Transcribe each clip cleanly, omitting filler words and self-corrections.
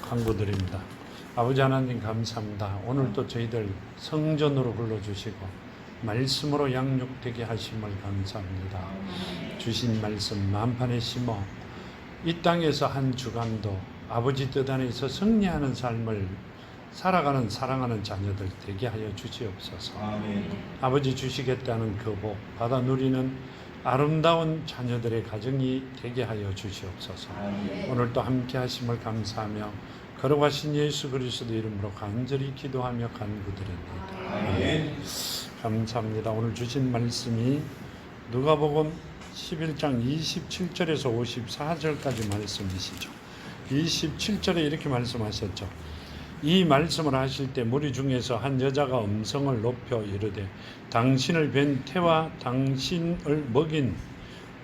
간구드립니다. 아버지 하나님 감사합니다. 오늘도 저희들 성전으로 불러주시고 말씀으로 양육되게 하심을 감사합니다. 주신 말씀 만판에 심어 이 땅에서 한 주간도 아버지 뜻 안에서 승리하는 삶을 살아가는 사랑하는 자녀들 되게 하여 주시옵소서. 아멘. 아버지 주시겠다는 그 복 받아 누리는 아름다운 자녀들의 가정이 되게 하여 주시옵소서. 아멘. 오늘도 함께 하심을 감사하며 걸어가신 예수 그리스도 이름으로 간절히 기도하며 간구드립니다. 아멘. 감사합니다. 오늘 주신 말씀이 누가복음 11장 27절에서 54절까지 말씀이시죠. 27절에 이렇게 말씀하셨죠. 이 말씀을 하실 때 무리 중에서 한 여자가 음성을 높여 이르되 당신을 뵌 태와 당신을 먹인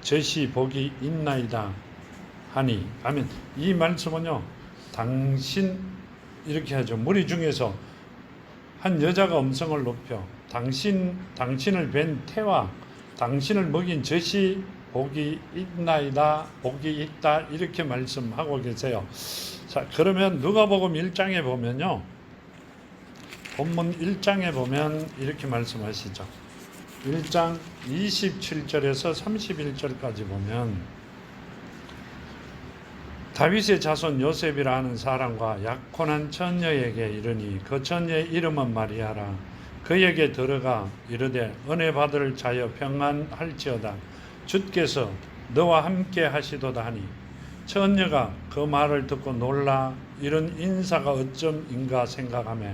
젖이 복이 있나이다 하니. 아멘. 이 말씀은요, 당신 이렇게 하죠. 무리 중에서 한 여자가 음성을 높여 당신을 뵌 태와 당신을 먹인 젖이 복이 있나이다, 복이 있다, 이렇게 말씀하고 계세요. 자, 그러면 누가복음 1장에 보면요, 본문 1장에 보면 이렇게 말씀하시죠. 1장 27절에서 31절까지 보면 다윗의 자손 요셉이라 하는 사람과 약혼한 처녀에게 이르니 그 처녀의 이름은 마리아라. 그에게 들어가 이르되 은혜 받을 자여 평안할지어다. 주께서 너와 함께 하시도다 하니 처녀가 그 말을 듣고 놀라 이런 인사가 어쩜인가 생각하며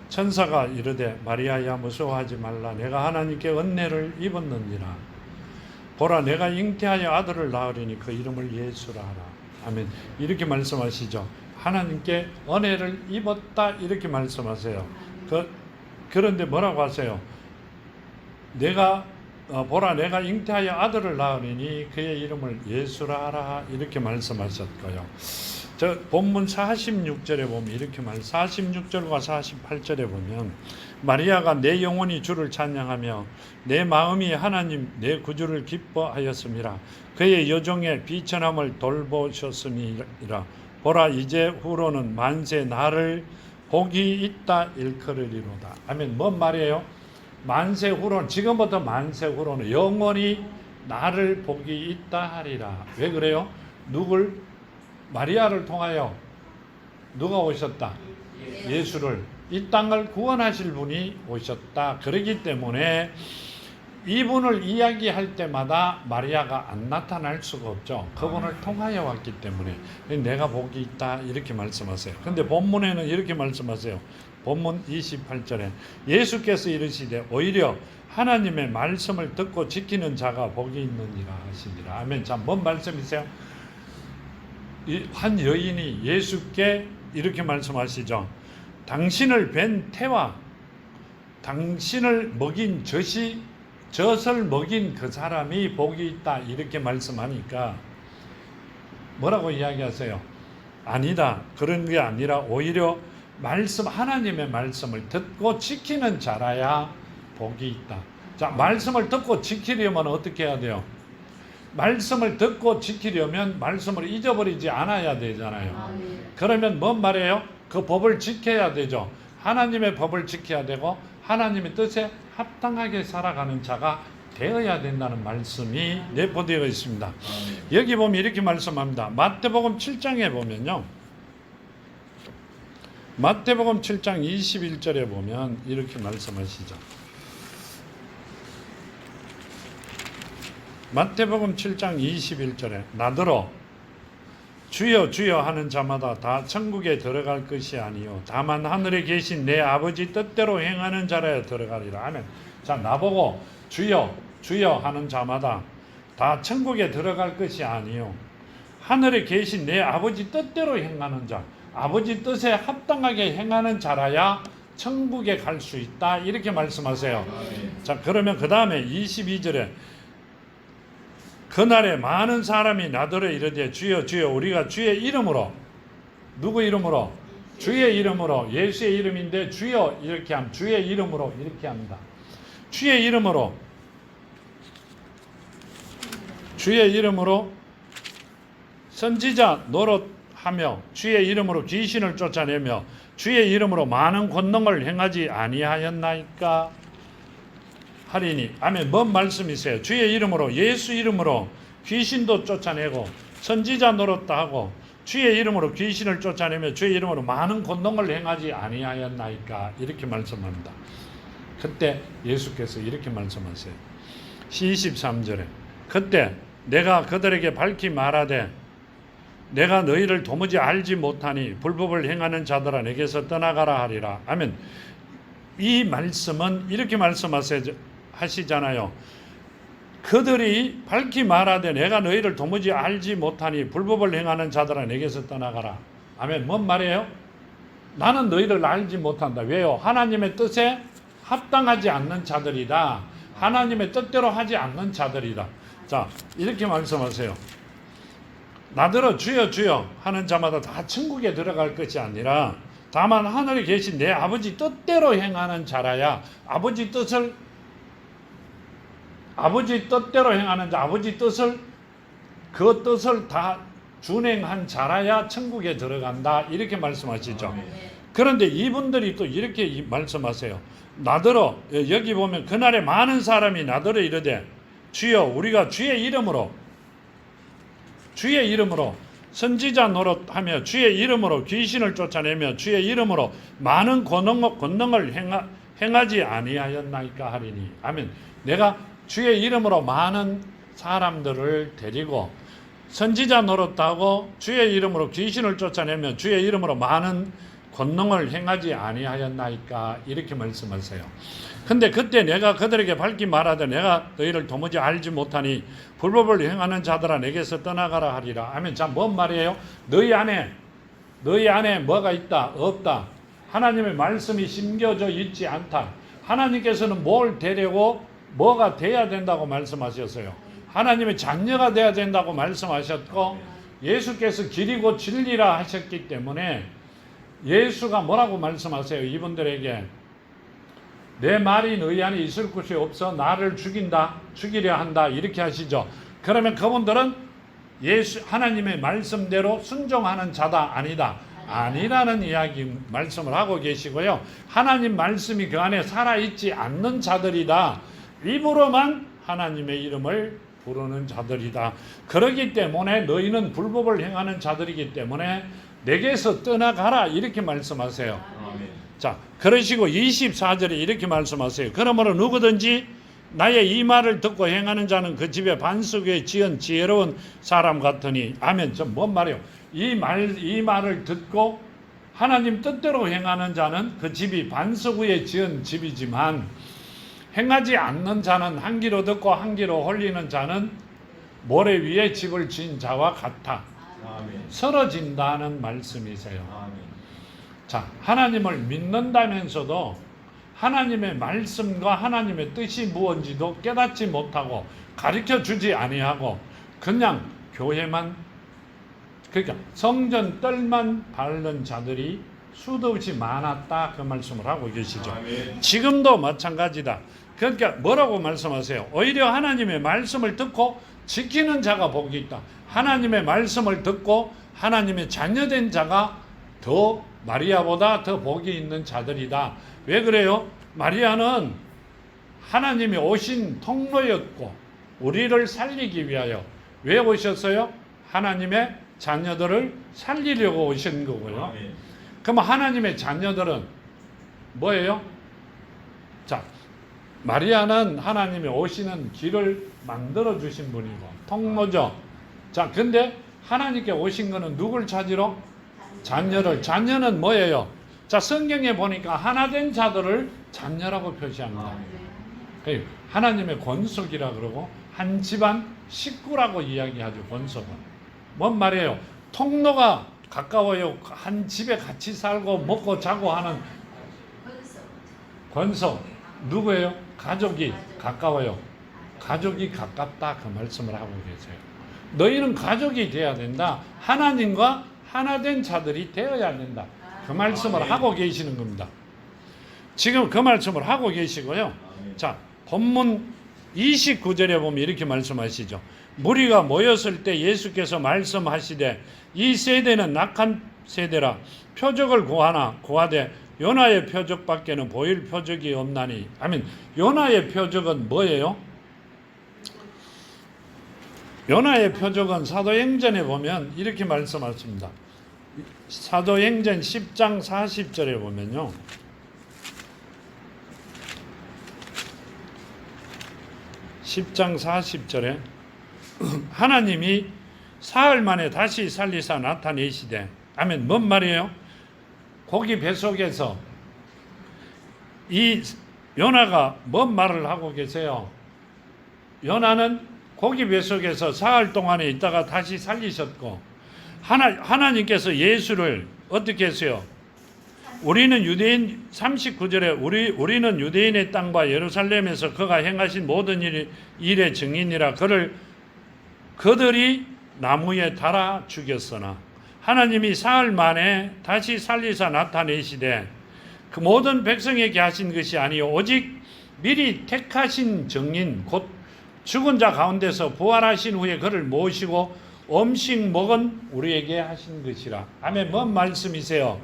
천사가 이르되 마리아야 무서워하지 말라. 내가 하나님께 은혜를 입었느니라. 보라 내가 잉태하여 아들을 낳으리니 그 이름을 예수라 하라. 아멘. 이렇게 말씀하시죠. 하나님께 은혜를 입었다 이렇게 말씀하세요. 그런데 뭐라고 하세요? 보라 내가 잉태하여 아들을 낳으리니 그의 이름을 예수라 하라 이렇게 말씀하셨고요. 저 본문 46절에 보면 이렇게 46절과 48절에 보면 마리아가 내 영혼이 주를 찬양하며 내 마음이 하나님 내 구주를 기뻐하였음이라. 그의 여종의 비천함을 돌보셨음이라. 보라 이제 후로는 만세 나를 복이 있다 일컬으리로다. 아멘. 뭔 말이에요? 만세 후로는, 지금부터 만세 후로는 영원히 나를 복이 있다 하리라. 왜 그래요? 마리아를 통하여 누가 오셨다? 예수를, 이 땅을 구원하실 분이 오셨다. 그러기 때문에 이분을 이야기할 때마다 마리아가 안 나타날 수가 없죠. 그분을 통하여 왔기 때문에 내가 복이 있다 이렇게 말씀하세요. 근데 본문에는 이렇게 말씀하세요. 본문 28절에 예수께서 이르시되 오히려 하나님의 말씀을 듣고 지키는 자가 복이 있느니라 하시니라. 아멘. 자, 뭔 말씀이세요? 한 여인이 예수께 이렇게 말씀하시죠. 당신을 뵌 태와 당신을 먹인 젖을 먹인 그 사람이 복이 있다 이렇게 말씀하니까 뭐라고 이야기하세요? 아니다. 그런 게 아니라 오히려 하나님의 말씀을 듣고 지키는 자라야 복이 있다. 자, 말씀을 듣고 지키려면 어떻게 해야 돼요? 말씀을 듣고 지키려면 말씀을 잊어버리지 않아야 되잖아요. 그러면 뭔 말이에요? 그 법을 지켜야 되죠. 하나님의 법을 지켜야 되고 하나님의 뜻에 합당하게 살아가는 자가 되어야 된다는 말씀이 내포되어 있습니다. 여기 보면 이렇게 말씀합니다. 마태복음 7장에 보면요, 마태복음 7장 21절에 보면 이렇게 말씀하시죠. 마태복음 7장 21절에 나더러 주여 주여 하는 자마다 다 천국에 들어갈 것이 아니요 다만 하늘에 계신 내 아버지 뜻대로 행하는 자라야 들어가리라. 아멘. 자, 나보고 주여 주여 하는 자마다 다 천국에 들어갈 것이 아니요 하늘에 계신 내 아버지 뜻대로 행하는 자, 아버지 뜻에 합당하게 행하는 자라야 천국에 갈 수 있다 이렇게 말씀하세요. 자, 그러면 그 다음에 22절에 그날에 많은 사람이 나더러 이르되 주여 주여 우리가 주의 이름으로, 누구 이름으로? 주의 이름으로, 예수의 이름인데 주여 이렇게 하면 주의 이름으로 이렇게 합니다. 주의 이름으로 선지자 노릇 하며 주의 이름으로 귀신을 쫓아내며 주의 이름으로 많은 권능을 행하지 아니하였나이까 하리니. 아멘. 뭔 말씀이세요? 주의 이름으로, 예수 이름으로 귀신도 쫓아내고 선지자 노릇도 하고 주의 이름으로 귀신을 쫓아내며 주의 이름으로 많은 권능을 행하지 아니하였나이까 이렇게 말씀합니다. 그때 예수께서 이렇게 말씀하세요. 23절에 그때 내가 그들에게 밝히 말하되 내가 너희를 도무지 알지 못하니 불법을 행하는 자들아 내게서 떠나가라 하리라. 아멘. 이 말씀은 이렇게 말씀하시잖아요. 그들이 밝히 말하되 내가 너희를 도무지 알지 못하니 불법을 행하는 자들아 내게서 떠나가라. 아멘. 뭔 말이에요? 나는 너희를 알지 못한다. 왜요? 하나님의 뜻에 합당하지 않는 자들이다. 하나님의 뜻대로 하지 않는 자들이다. 자, 이렇게 말씀하세요. 나더러 주여 주여 하는 자마다 다 천국에 들어갈 것이 아니라 다만 하늘에 계신 내 아버지 뜻대로 행하는 자라야. 아버지 뜻대로 행하는 자, 아버지 뜻을 그 뜻을 다 준행한 자라야 천국에 들어간다. 이렇게 말씀하시죠. 그런데 이분들이 또 이렇게 말씀하세요. 나더러, 여기 보면 그날에 많은 사람이 나더러 이르되 주여 우리가 주의 이름으로 선지자 노릇하며 주의 이름으로 귀신을 쫓아내며 주의 이름으로 많은 권능을 행하지 아니하였나이까 하리니. 아멘. 내가 주의 이름으로 많은 사람들을 데리고 선지자 노릇하고 주의 이름으로 귀신을 쫓아내며 주의 이름으로 많은 권능을 행하지 아니하였나이까 이렇게 말씀하세요. 근데 그때 내가 그들에게 밝히 말하되 내가 너희를 도무지 알지 못하니 불법을 행하는 자들아 내게서 떠나가라 하리라. 아멘. 자, 뭔 말이에요? 너희 안에 뭐가 있다? 없다. 하나님의 말씀이 심겨져 있지 않다. 하나님께서는 뭘 되려고 뭐가 돼야 된다고 말씀하셨어요. 하나님의 자녀가 돼야 된다고 말씀하셨고 예수께서 길이고 진리라 하셨기 때문에 예수가 뭐라고 말씀하세요? 이분들에게 내 말이 너희 안에 있을 곳이 없어 나를 죽이려 한다 이렇게 하시죠. 그러면 그분들은 하나님의 말씀대로 순종하는 자다 아니다 아니라는 이야기 말씀을 하고 계시고요. 하나님 말씀이 그 안에 살아있지 않는 자들이다. 입으로만 하나님의 이름을 부르는 자들이다. 그렇기 때문에 너희는 불법을 행하는 자들이기 때문에 내게서 떠나가라 이렇게 말씀하세요. 아멘. 자, 그러시고 24절에 이렇게 말씀하세요. 그러므로 누구든지 나의 이 말을 듣고 행하는 자는 그 집에 반석 위에 지은 지혜로운 사람 같으니. 아멘. 저 뭔 말이에요? 이 말을 듣고 하나님 뜻대로 행하는 자는 그 집이 반석 위에 지은 집이지만 행하지 않는 자는 한 귀로 듣고 한 귀로 홀리는 자는 모래 위에 집을 지은 자와 같아. 아멘. 쓰러진다는 말씀이세요. 아멘. 자, 하나님을 믿는다면서도 하나님의 말씀과 하나님의 뜻이 무엇인지도 깨닫지 못하고 가르쳐 주지 아니하고 그냥 교회만, 그러니까 성전 뜰만 밟는 자들이 수도 없이 많았다 그 말씀을 하고 계시죠. 아멘. 지금도 마찬가지다. 그러니까 뭐라고 말씀하세요? 오히려 하나님의 말씀을 듣고 지키는 자가 복이 있다. 하나님의 말씀을 듣고 하나님의 자녀된 자가 더 마리아보다 더 복이 있는 자들이다. 왜 그래요? 마리아는 하나님이 오신 통로였고 우리를 살리기 위하여 왜 오셨어요? 하나님의 자녀들을 살리려고 오신 거고요. 그럼 하나님의 자녀들은 뭐예요? 자, 마리아는 하나님이 오시는 길을 만들어 주신 분이고 통로죠. 자, 근데 하나님께 오신 거는 누굴 찾으러? 자녀를. 자녀는 뭐예요? 자, 성경에 보니까 하나된 자들을 자녀라고 표시합니다. 하나님의 권속이라 그러고 한 집안 식구라고 이야기하죠. 권속은 뭔 말이에요? 통로가 가까워요. 한 집에 같이 살고 먹고 자고 하는 권속 누구예요? 가족이 가까워요. 가족이 가깝다 그 말씀을 하고 계세요. 너희는 가족이 되어야 된다. 하나님과 하나된 자들이 되어야 된다. 그 말씀을 하고 계시는 겁니다. 지금 그 말씀을 하고 계시고요. 자, 본문 29절에 보면 이렇게 말씀하시죠. 무리가 모였을 때 예수께서 말씀하시되 이 세대는 낙한 세대라 표적을 구하되 요나의 표적밖에는 보일 표적이 없나니. 아멘. 요나의 표적은 뭐예요? 요나의 표적은 사도행전에 보면 이렇게 말씀하십니다. 사도행전 10장 40절에 보면요, 하나님이 사흘 만에 다시 살리사 나타내시되. 아멘. 뭔 말이에요? 고기 뱃속에서 이 요나가 뭔 말을 하고 계세요? 요나는 고기 뱃속에서 사흘 동안에 있다가 다시 살리셨고, 하나님께서 예수를 어떻게 했어요? 우리는 유대인 39절에 우리는 유대인의 땅과 예루살렘에서 그가 행하신 모든 일의 증인이라. 그들이 나무에 달아 죽였으나 하나님이 사흘 만에 다시 살리사 나타내시되 그 모든 백성에게 하신 것이 아니요 오직 미리 택하신 증인 곧 죽은 자 가운데서 부활하신 후에 그를 모시고 음식 먹은 우리에게 하신 것이라. 아멘. 뭔 말씀이세요?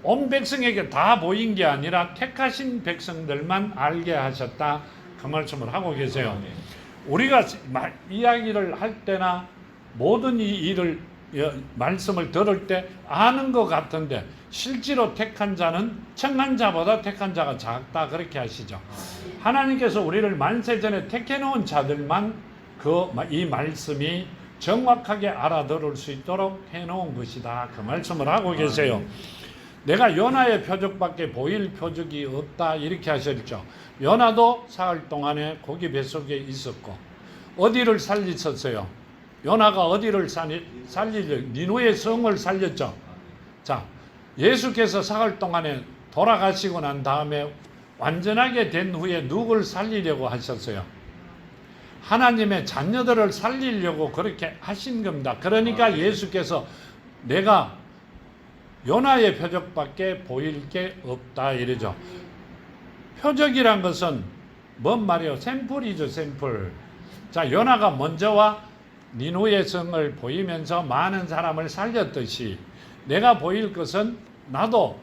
온 백성에게 다 보인 게 아니라 택하신 백성들만 알게 하셨다, 그 말씀을 하고 계세요. 우리가 이야기를 할 때나 모든 이 일을 말씀을 들을 때 아는 것 같은데 실제로 택한 자는 청한 자보다 택한 자가 작다, 그렇게 하시죠. 하나님께서 우리를 만세전에 택해 놓은 자들만 이 말씀이 정확하게 알아들을 수 있도록 해놓은 것이다, 그 말씀을 하고 계세요. 내가 요나의 표적밖에 보일 표적이 없다, 이렇게 하셨죠. 요나도 사흘 동안에 고기 뱃속에 있었고 어디를 살리셨어요? 요나가 어디를 살리려? 니누의 성을 살렸죠. 자, 예수께서 사흘 동안에 돌아가시고 난 다음에 완전하게 된 후에 누굴 살리려고 하셨어요? 하나님의 자녀들을 살리려고 그렇게 하신 겁니다. 그러니까 예수께서 내가 요나의 표적밖에 보일 게 없다, 이러죠. 표적이란 것은 뭔 말이에요? 샘플이죠, 샘플. 자, 요나가 먼저와 니누의 성을 보이면서 많은 사람을 살렸듯이 내가 보일 것은, 나도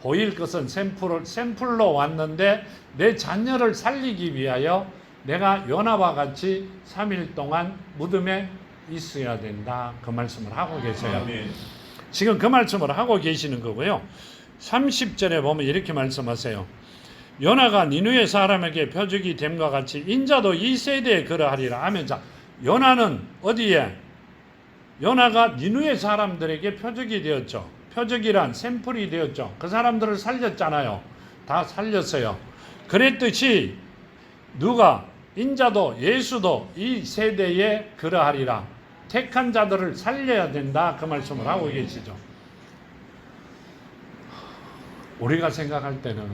보일 것은 샘플로 왔는데 내 자녀를 살리기 위하여 내가 요나와 같이 3일 동안 무덤에 있어야 된다, 그 말씀을 하고 계세요. 지금 그 말씀을 하고 계시는 거고요. 30절에 보면 이렇게 말씀하세요. 요나가 니누의 사람에게 표적이 됨과 같이 인자도 이 세대에 그러하리라 하면, 자, 요나는 어디에? 요나가 니누의 사람들에게 표적이 되었죠. 표적이란 샘플이 되었죠. 그 사람들을 살렸잖아요. 다 살렸어요. 그랬듯이 누가? 인자도, 예수도 이 세대에 그러하리라. 택한 자들을 살려야 된다, 그 말씀을 하고 계시죠. 우리가 생각할 때는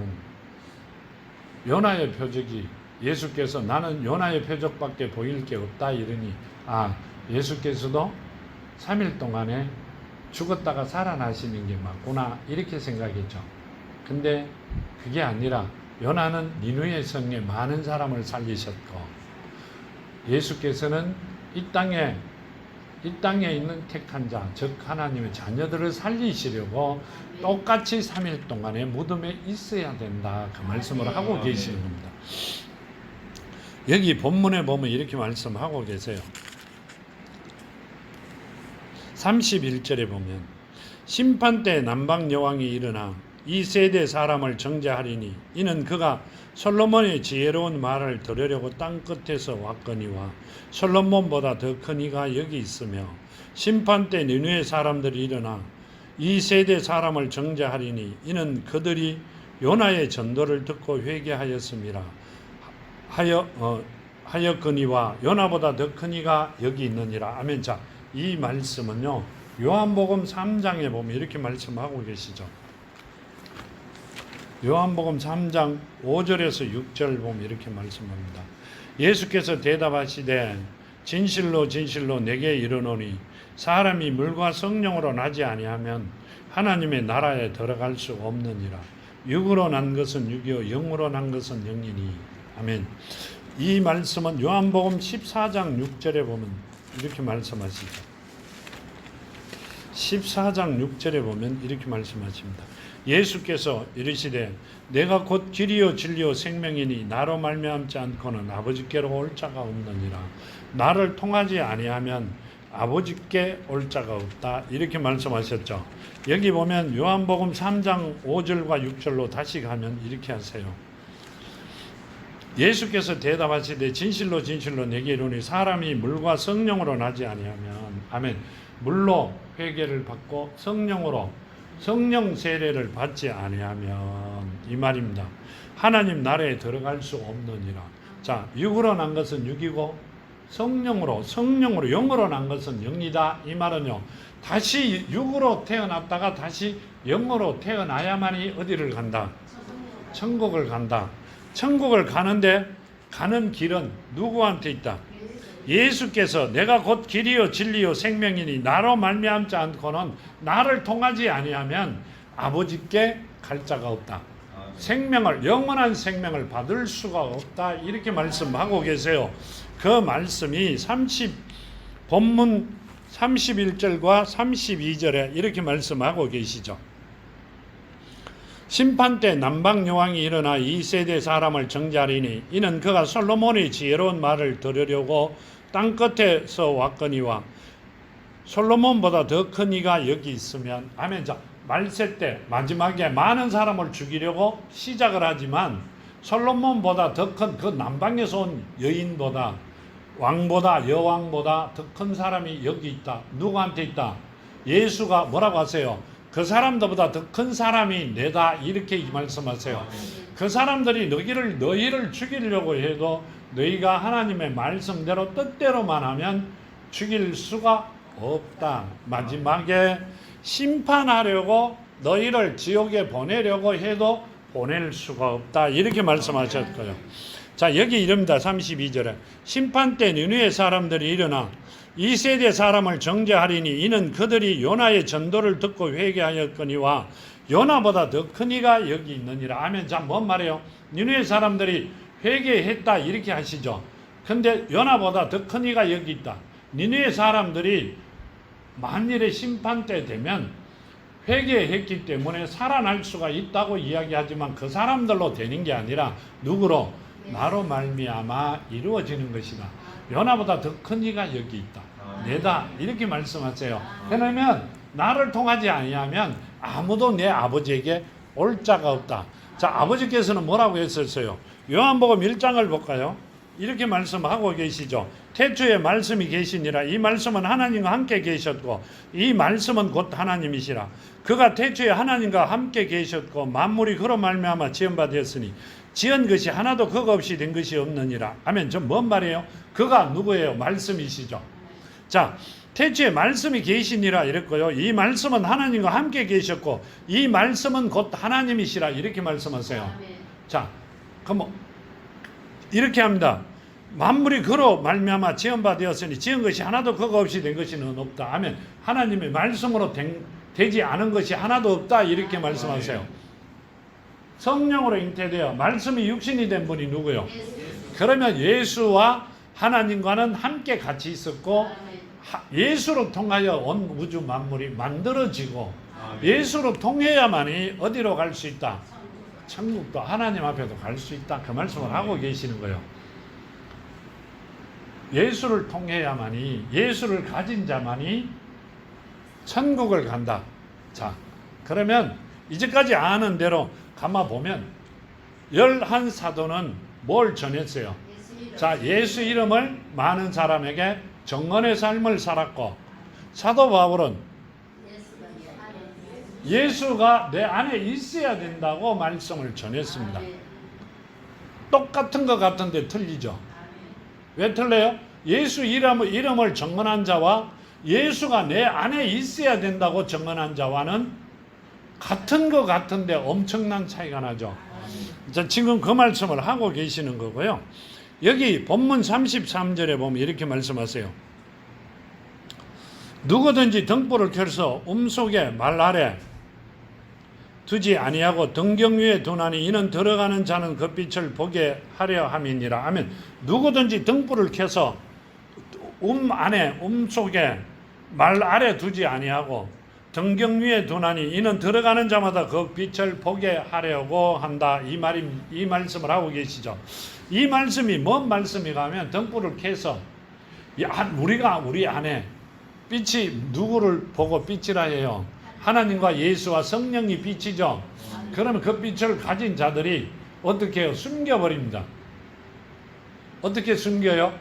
요나의 표적이, 예수께서 나는 요나의 표적밖에 보일 게 없다 이러니, 예수께서도 3일 동안에 죽었다가 살아나시는 게 맞구나, 이렇게 생각했죠. 근데 그게 아니라 요나는 니누의 성에 많은 사람을 살리셨고, 예수께서는 이 땅에 있는 택한 자, 즉 하나님의 자녀들을 살리시려고 똑같이 3일 동안에 무덤에 있어야 된다, 그 말씀을 하고 계시는 겁니다. 여기 본문에 보면 이렇게 말씀하고 계세요. 31절에 보면 심판때 남방 여왕이 일어나 이 세대 사람을 정죄하리니 이는 그가 솔로몬의 지혜로운 말을 들으려고 땅 끝에서 왔거니와 솔로몬보다 더 큰 이가 여기 있으며 심판때 니느웨 사람들이 일어나 이 세대 사람을 정죄하리니 이는 그들이 요나의 전도를 듣고 회개하였음이라 하였거니와 요나보다 더 큰 이가 여기 있느니라. 아멘. 자, 이 말씀은요, 요한복음 3장에 보면 이렇게 말씀하고 계시죠. 요한복음 3장 5절에서 6절 보면 이렇게 말씀합니다. 예수께서 대답하시되 진실로 진실로 내게 이르노니 사람이 물과 성령으로 나지 아니하면 하나님의 나라에 들어갈 수 없느니라. 육으로 난 것은 육이요 영으로 난 것은 영이니. 아멘. 이 말씀은 요한복음 14장 6절에 보면 이렇게 말씀하시죠. 14장 6절에 보면 이렇게 말씀하십니다. 예수께서 이르시되 내가 곧 길이요 진리요 생명이니 나로 말미암지 않고는 아버지께로 올 자가 없느니라. 나를 통하지 아니하면 아버지께 올 자가 없다. 이렇게 말씀하셨죠. 여기 보면 요한복음 3장 5절과 6절로 다시 가면 이렇게 하세요. 예수께서 대답하시되 진실로 진실로 내게 이르노니 사람이 물과 성령으로 나지 아니하면 아멘. 물로 회개를 받고 성령으로 성령 세례를 받지 아니하면 이 말입니다. 하나님 나라에 들어갈 수 없느니라. 자, 육으로 난 것은 육이고 성령으로 영으로 난 것은 영이다. 이 말은요. 다시 육으로 태어났다가 다시 영으로 태어나야만이 어디를 간다? 천국을 간다. 천국을 가는데 가는 길은 누구한테 있다? 예수께서 내가 곧 길이요 진리요 생명이니 나로 말미암지 않고는 나를 통하지 아니하면 아버지께 갈 자가 없다. 생명을 영원한 생명을 받을 수가 없다. 이렇게 말씀하고 계세요. 그 말씀이 본문 31절과 32절에 이렇게 말씀하고 계시죠. 심판 때 남방 여왕이 일어나 이 세대 사람을 정죄하리니 이는 그가 솔로몬의 지혜로운 말을 들으려고 땅 끝에서 왔거니와 솔로몬보다 더 큰 이가 여기 있으면 아멘. 자, 말세 때 마지막에 많은 사람을 죽이려고 시작을 하지만 솔로몬보다 더 큰 그 남방에서 온 여인보다 왕보다 여왕보다 더 큰 사람이 여기 있다. 누구한테 있다? 예수가 뭐라고 하세요? 그 사람들보다 더 큰 사람이 내다. 이렇게 말씀하세요. 그 사람들이 너희를 죽이려고 해도 너희가 하나님의 말씀대로 뜻대로만 하면 죽일 수가 없다. 마지막에 심판하려고 너희를 지옥에 보내려고 해도 보낼 수가 없다. 이렇게 말씀하셨고요. 자, 여기 이릅니다. 32절에 심판 때 니느웨 사람들이 일어나 이 세대 사람을 정죄하리니 이는 그들이 요나의 전도를 듣고 회개하였거니와 요나보다 더 큰 이가 여기 있느니라. 아멘. 자, 뭔 말이에요? 니느웨 사람들이 회개했다 이렇게 하시죠. 근데 요나보다 더 큰 이가 여기 있다. 니느웨 사람들이 만일의 심판 때 되면 회개했기 때문에 살아날 수가 있다고 이야기하지만 그 사람들로 되는 게 아니라 누구로? 나로 말미암아 이루어지는 것이다. 요나보다 더 큰 이가 여기 있다. 내다. 이렇게 말씀하세요. 그러면 나를 통하지 아니하면 아무도 내 아버지에게 올 자가 없다. 자, 아버지께서는 뭐라고 했었어요? 요한복음 1장을 볼까요? 이렇게 말씀하고 계시죠. 태초에 말씀이 계시니라. 이 말씀은 하나님과 함께 계셨고 이 말씀은 곧 하나님이시라. 그가 태초에 하나님과 함께 계셨고 만물이 그로 말미암아 지은 바 되었으니 지은 것이 하나도 그가 없이 된 것이 없느니라. 아멘. 좀 뭔 말이에요? 그가 누구예요? 말씀이시죠. 자, 태초에 말씀이 계시니라 이랬고요. 이 말씀은 하나님과 함께 계셨고 이 말씀은 곧 하나님이시라. 이렇게 말씀하세요. 자, 그럼 이렇게 합니다. 만물이 그로 말미암아 지은 바 되었으니 지은 것이 하나도 그가 없이 된 것이는 없다. 아멘. 하나님의 말씀으로 되지 않은 것이 하나도 없다. 이렇게 말씀하세요. 성령으로 잉태되어 말씀이 육신이 된 분이 누구요? 그러면 예수와 하나님과는 함께 같이 있었고 예수로 통하여 온 우주 만물이 만들어지고 예수로 통해야만이 어디로 갈 수 있다? 천국도 하나님 앞에도 갈 수 있다. 그 말씀을 하고 계시는 거예요. 예수를 통해야만이 예수를 가진 자만이 천국을 간다. 자, 그러면 이제까지 아는 대로 가만 보면 11사도는 뭘 전했어요? 자, 예수 이름을 많은 사람에게 정언의 삶을 살았고 사도 바울은 예수가 내 안에 있어야 된다고 말씀을 전했습니다. 똑같은 것 같은데 틀리죠. 왜 틀려요? 예수 이름을 정언한 자와 예수가 내 안에 있어야 된다고 정언한 자와는 같은 것 같은데 엄청난 차이가 나죠. 자, 지금 그 말씀을 하고 계시는 거고요. 여기 본문 33절에 보면 이렇게 말씀하세요. 누구든지 등불을 켜서 속에 말 아래 두지 아니하고 등경 위에 두나니 이는 들어가는 자는 그 빛을 보게 하려 함이니라. 아멘. 누구든지 등불을 켜서 안에 속에 말 아래 두지 아니하고 등경 위에 두나니 이는 들어가는 자마다 그 빛을 보게 하려고 한다. 이 말씀을 하고 계시죠. 이 말씀이 뭔 말씀이가 하면 등불을 켜서 우리가 우리 안에 빛이 누구를 보고 빛이라 해요? 하나님과 예수와 성령이 빛이죠. 그러면 그 빛을 가진 자들이 어떻게 해요? 숨겨버립니다. 어떻게 숨겨요?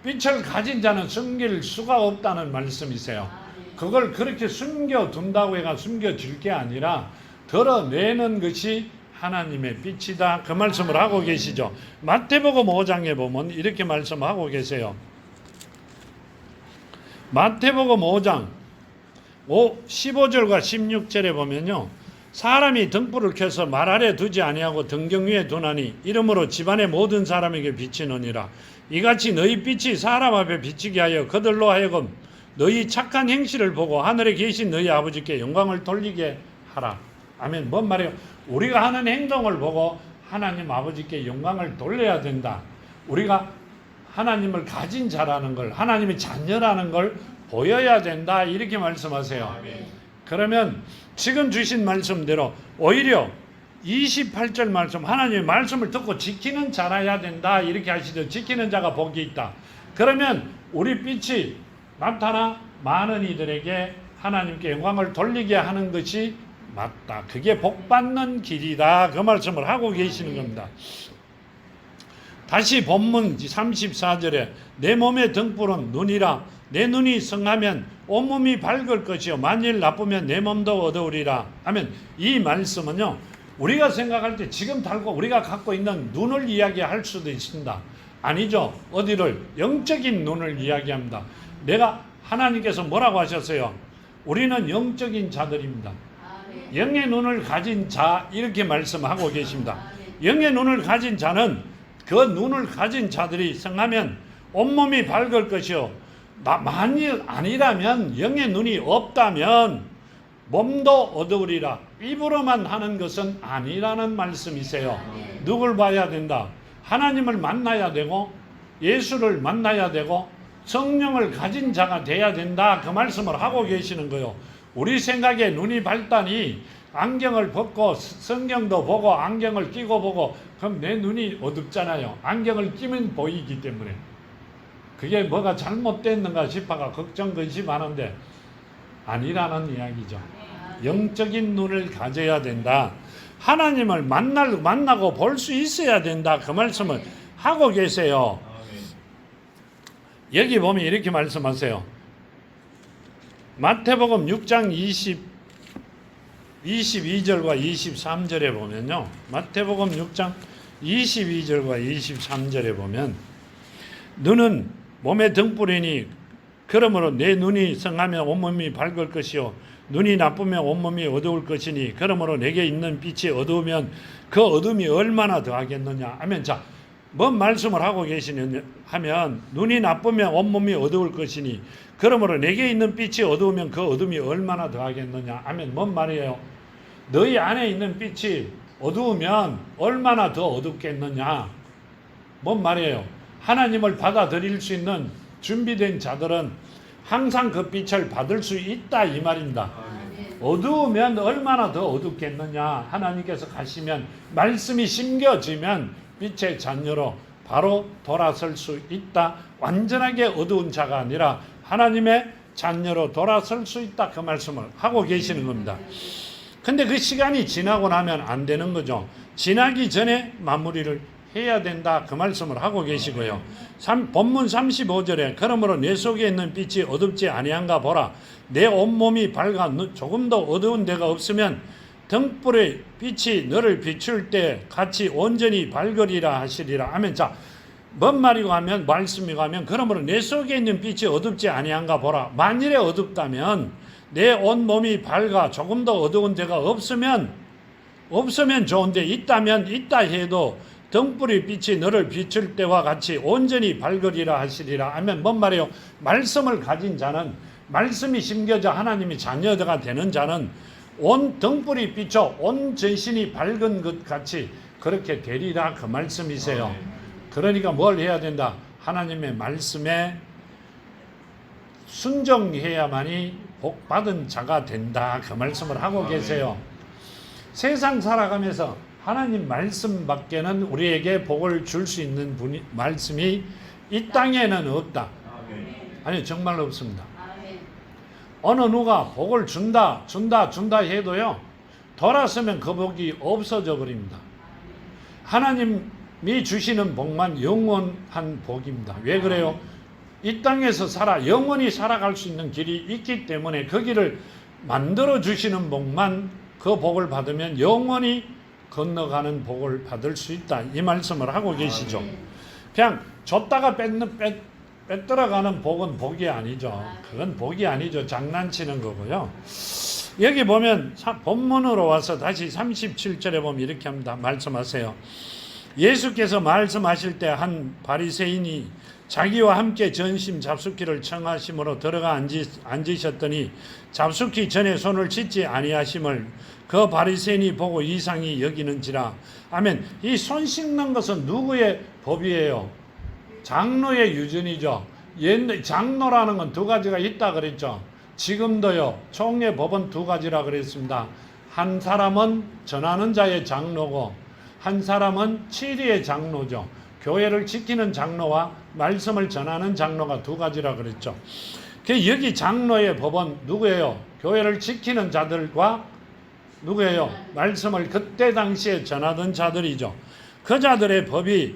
빛을 가진 자는 숨길 수가 없다는 말씀이세요. 그걸 그렇게 숨겨둔다고 해가 숨겨질 게 아니라 드러내는 것이 하나님의 빛이다. 그 말씀을 하고 계시죠. 마태복음 5장에 보면 이렇게 말씀하고 계세요. 마태복음 5장 15절과 16절에 보면요. 사람이 등불을 켜서 말 아래 두지 아니하고 등경 위에 두나니 이러므로 집안의 모든 사람에게 비치느니라. 이같이 너희 빛이 사람 앞에 비치게 하여 그들로 하여금 너희 착한 행실을 보고 하늘에 계신 너희 아버지께 영광을 돌리게 하라. 아멘. 뭔 말이에요? 우리가 하는 행동을 보고 하나님 아버지께 영광을 돌려야 된다. 우리가 하나님을 가진 자라는 걸, 하나님의 자녀라는 걸 보여야 된다. 이렇게 말씀하세요. 그러면 지금 주신 말씀대로 오히려 28절 말씀, 하나님의 말씀을 듣고 지키는 자라야 된다. 이렇게 하시죠. 지키는 자가 복이 있다. 그러면 우리 빛이 나타나 많은 이들에게 하나님께 영광을 돌리게 하는 것이 맞다. 그게 복받는 길이다. 그 말씀을 하고 계시는 겁니다. 다시 본문 34절에 내 몸의 등불은 눈이라. 내 눈이 성하면 온몸이 밝을 것이요 만일 나쁘면 내 몸도 어두우리라 하면, 이 말씀은요, 우리가 생각할 때 지금 달고 우리가 갖고 있는 눈을 이야기할 수도 있습니다. 아니죠. 어디를? 영적인 눈을 이야기합니다. 내가 하나님께서 뭐라고 하셨어요? 우리는 영적인 자들입니다. 영의 눈을 가진 자, 이렇게 말씀하고 계십니다. 영의 눈을 가진 자는 그 눈을 가진 자들이 성하면 온몸이 밝을 것이요 만일 아니라면, 영의 눈이 없다면 몸도 어두우리라. 입으로만 하는 것은 아니라는 말씀이세요. 누굴 봐야 된다? 하나님을 만나야 되고 예수를 만나야 되고 성령을 가진 자가 돼야 된다. 그 말씀을 하고 계시는 거예요. 우리 생각에 눈이 밝다니 안경을 벗고 성경도 보고 안경을 끼고 보고 그럼 내 눈이 어둡잖아요. 안경을 끼면 보이기 때문에. 그게 뭐가 잘못됐는가 싶어가 걱정 근심하는데 아니라는 이야기죠. 영적인 눈을 가져야 된다. 하나님을 만나고 볼 수 있어야 된다. 그 말씀을 하고 계세요. 여기 보면 이렇게 말씀하세요. 마태복음 6장 22절과 23절에 보면요. 마태복음 6장 22절과 23절에 보면 너는 몸의 등불이니 그러므로 내 눈이 성하면 온몸이 밝을 것이요 눈이 나쁘면 온몸이 어두울 것이니 그러므로 내게 있는 빛이 어두우면 그 어둠이 얼마나 더하겠느냐 하면, 자, 뭔 말씀을 하고 계시느냐 하면 눈이 나쁘면 온몸이 어두울 것이니 그러므로 내게 있는 빛이 어두우면 그 어둠이 얼마나 더하겠느냐 하면 뭔 말이에요? 너희 안에 있는 빛이 어두우면 얼마나 더 어둡겠느냐. 뭔 말이에요? 하나님을 받아들일 수 있는 준비된 자들은 항상 그 빛을 받을 수 있다 이 말입니다. 어두우면 얼마나 더 어둡겠느냐. 하나님께서 가시면 말씀이 심겨지면 빛의 자녀로 바로 돌아설 수 있다. 완전하게 어두운 자가 아니라 하나님의 자녀로 돌아설 수 있다. 그 말씀을 하고 계시는 겁니다. 근데 그 시간이 지나고 나면 안 되는 거죠. 지나기 전에 마무리를 해야 된다. 그 말씀을 하고 계시고요. 본문 35절에 그러므로 내 속에 있는 빛이 어둡지 아니한가 보라. 내 온몸이 밝아 조금도 어두운 데가 없으면 등불의 빛이 너를 비출 때 같이 온전히 밝으리라 하시리라 하면, 자, 뭔 말이고 하면 말씀이고 하면 그러므로 내 속에 있는 빛이 어둡지 아니한가 보라. 만일에 어둡다면 내 온몸이 밝아 조금도 어두운 데가 없으면 좋은데 있다면 있다 해도 등불의 빛이 너를 비출 때와 같이 온전히 밝으리라 하시리라 하면 뭔 말이에요? 말씀을 가진 자는, 말씀이 심겨져 하나님이 자녀가 되는 자는 온 등불이 비춰 온 전신이 밝은 것 같이 그렇게 되리라 그 말씀이세요. 그러니까 뭘 해야 된다? 하나님의 말씀에 순종해야만이 복 받은 자가 된다 그 말씀을 하고 계세요. 세상 살아가면서 하나님 말씀밖에는 우리에게 복을 줄 수 있는 말씀이 이 땅에는 없다. 아니 정말 없습니다. 어느 누가 복을 준다 해도요, 돌아서면 그 복이 없어져 버립니다. 하나님이 주시는 복만 영원한 복입니다. 왜 그래요? 이 땅에서 영원히 살아갈 수 있는 길이 있기 때문에 그 길을 만들어 주시는 복만, 그 복을 받으면 영원히 건너가는 복을 받을 수 있다. 이 말씀을 하고 계시죠. 그냥 줬다가 뺏들어가는 복은 복이 아니죠. 그건 복이 아니죠. 장난치는 거고요. 여기 보면 본문으로 와서 다시 37절에 보면 이렇게 합니다. 말씀하세요. 예수께서 말씀하실 때 한 바리새인이 자기와 함께 전심 잡숫기를 청하심으로 들어가 앉으셨더니 잡숫기 전에 손을 씻지 아니하심을 그 바리새인이 보고 이상히 여기는지라. 아멘. 이 손 씻는 것은 누구의 법이에요? 장로의 유전이죠. 옛날 장로라는 건 두 가지가 있다 그랬죠. 지금도요. 총의 법은 두 가지라 그랬습니다. 한 사람은 전하는 자의 장로고 한 사람은 치리의 장로죠. 교회를 지키는 장로와 말씀을 전하는 장로가 두 가지라 그랬죠. 여기 장로의 법은 누구예요? 교회를 지키는 자들과 누구예요? 말씀을 그때 당시에 전하던 자들이죠. 그 자들의 법이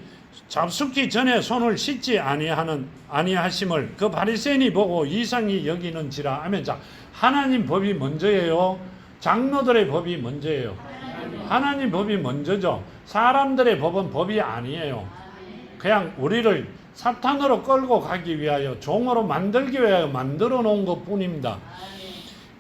잡숫기 전에 손을 씻지 아니하심을 그 바리새인이 보고 이상히 여기는지라 하면, 자, 하나님 법이 먼저예요? 장로들의 법이 먼저예요? 하나님 법이 먼저죠. 사람들의 법은 법이 아니에요. 그냥 우리를 사탄으로 끌고 가기 위하여, 종으로 만들기 위하여 만들어 놓은 것 뿐입니다.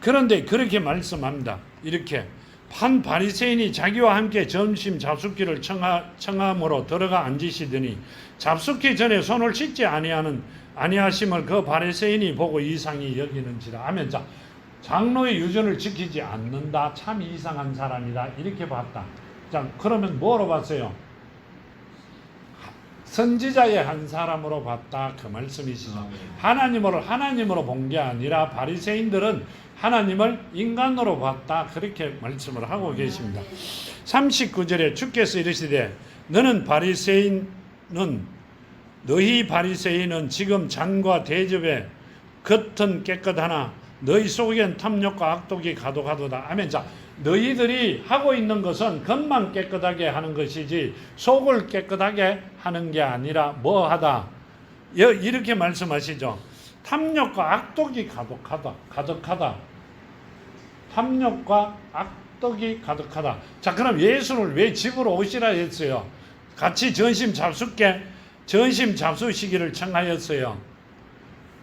그런데 그렇게 말씀합니다. 이렇게 한 바리새인이 자기와 함께 점심 잡숫기를 청함으로 들어가 앉으시더니 잡숫기 전에 손을 씻지 아니하심을 그 바리새인이 보고 이상히 여기는지라 하면, 자, 장로의 유전을 지키지 않는다, 참 이상한 사람이다, 이렇게 봤다. 자, 그러면 뭐로 봤어요? 선지자의 한 사람으로 봤다 그 말씀이시죠. 하나님으로 본 게 아니라 바리새인들은 하나님을 인간으로 봤다 그렇게 말씀을 하고 계십니다. 39절에 주께서 이르시되 너희 바리새인은 지금 잔과 대접에 겉은 깨끗하나 너희 속엔 탐욕과 악독이 가득하도다. 아멘. 자, 너희들이 하고 있는 것은 겉만 깨끗하게 하는 것이지 속을 깨끗하게 하는 게 아니라 뭐 하다? 이렇게 말씀하시죠. 탐욕과 악독이 가득하다. 탐욕과 악독이 가득하다. 자, 그럼 예수를 왜 집으로 오시라 했어요? 같이 전심 잡수시기를 청하였어요.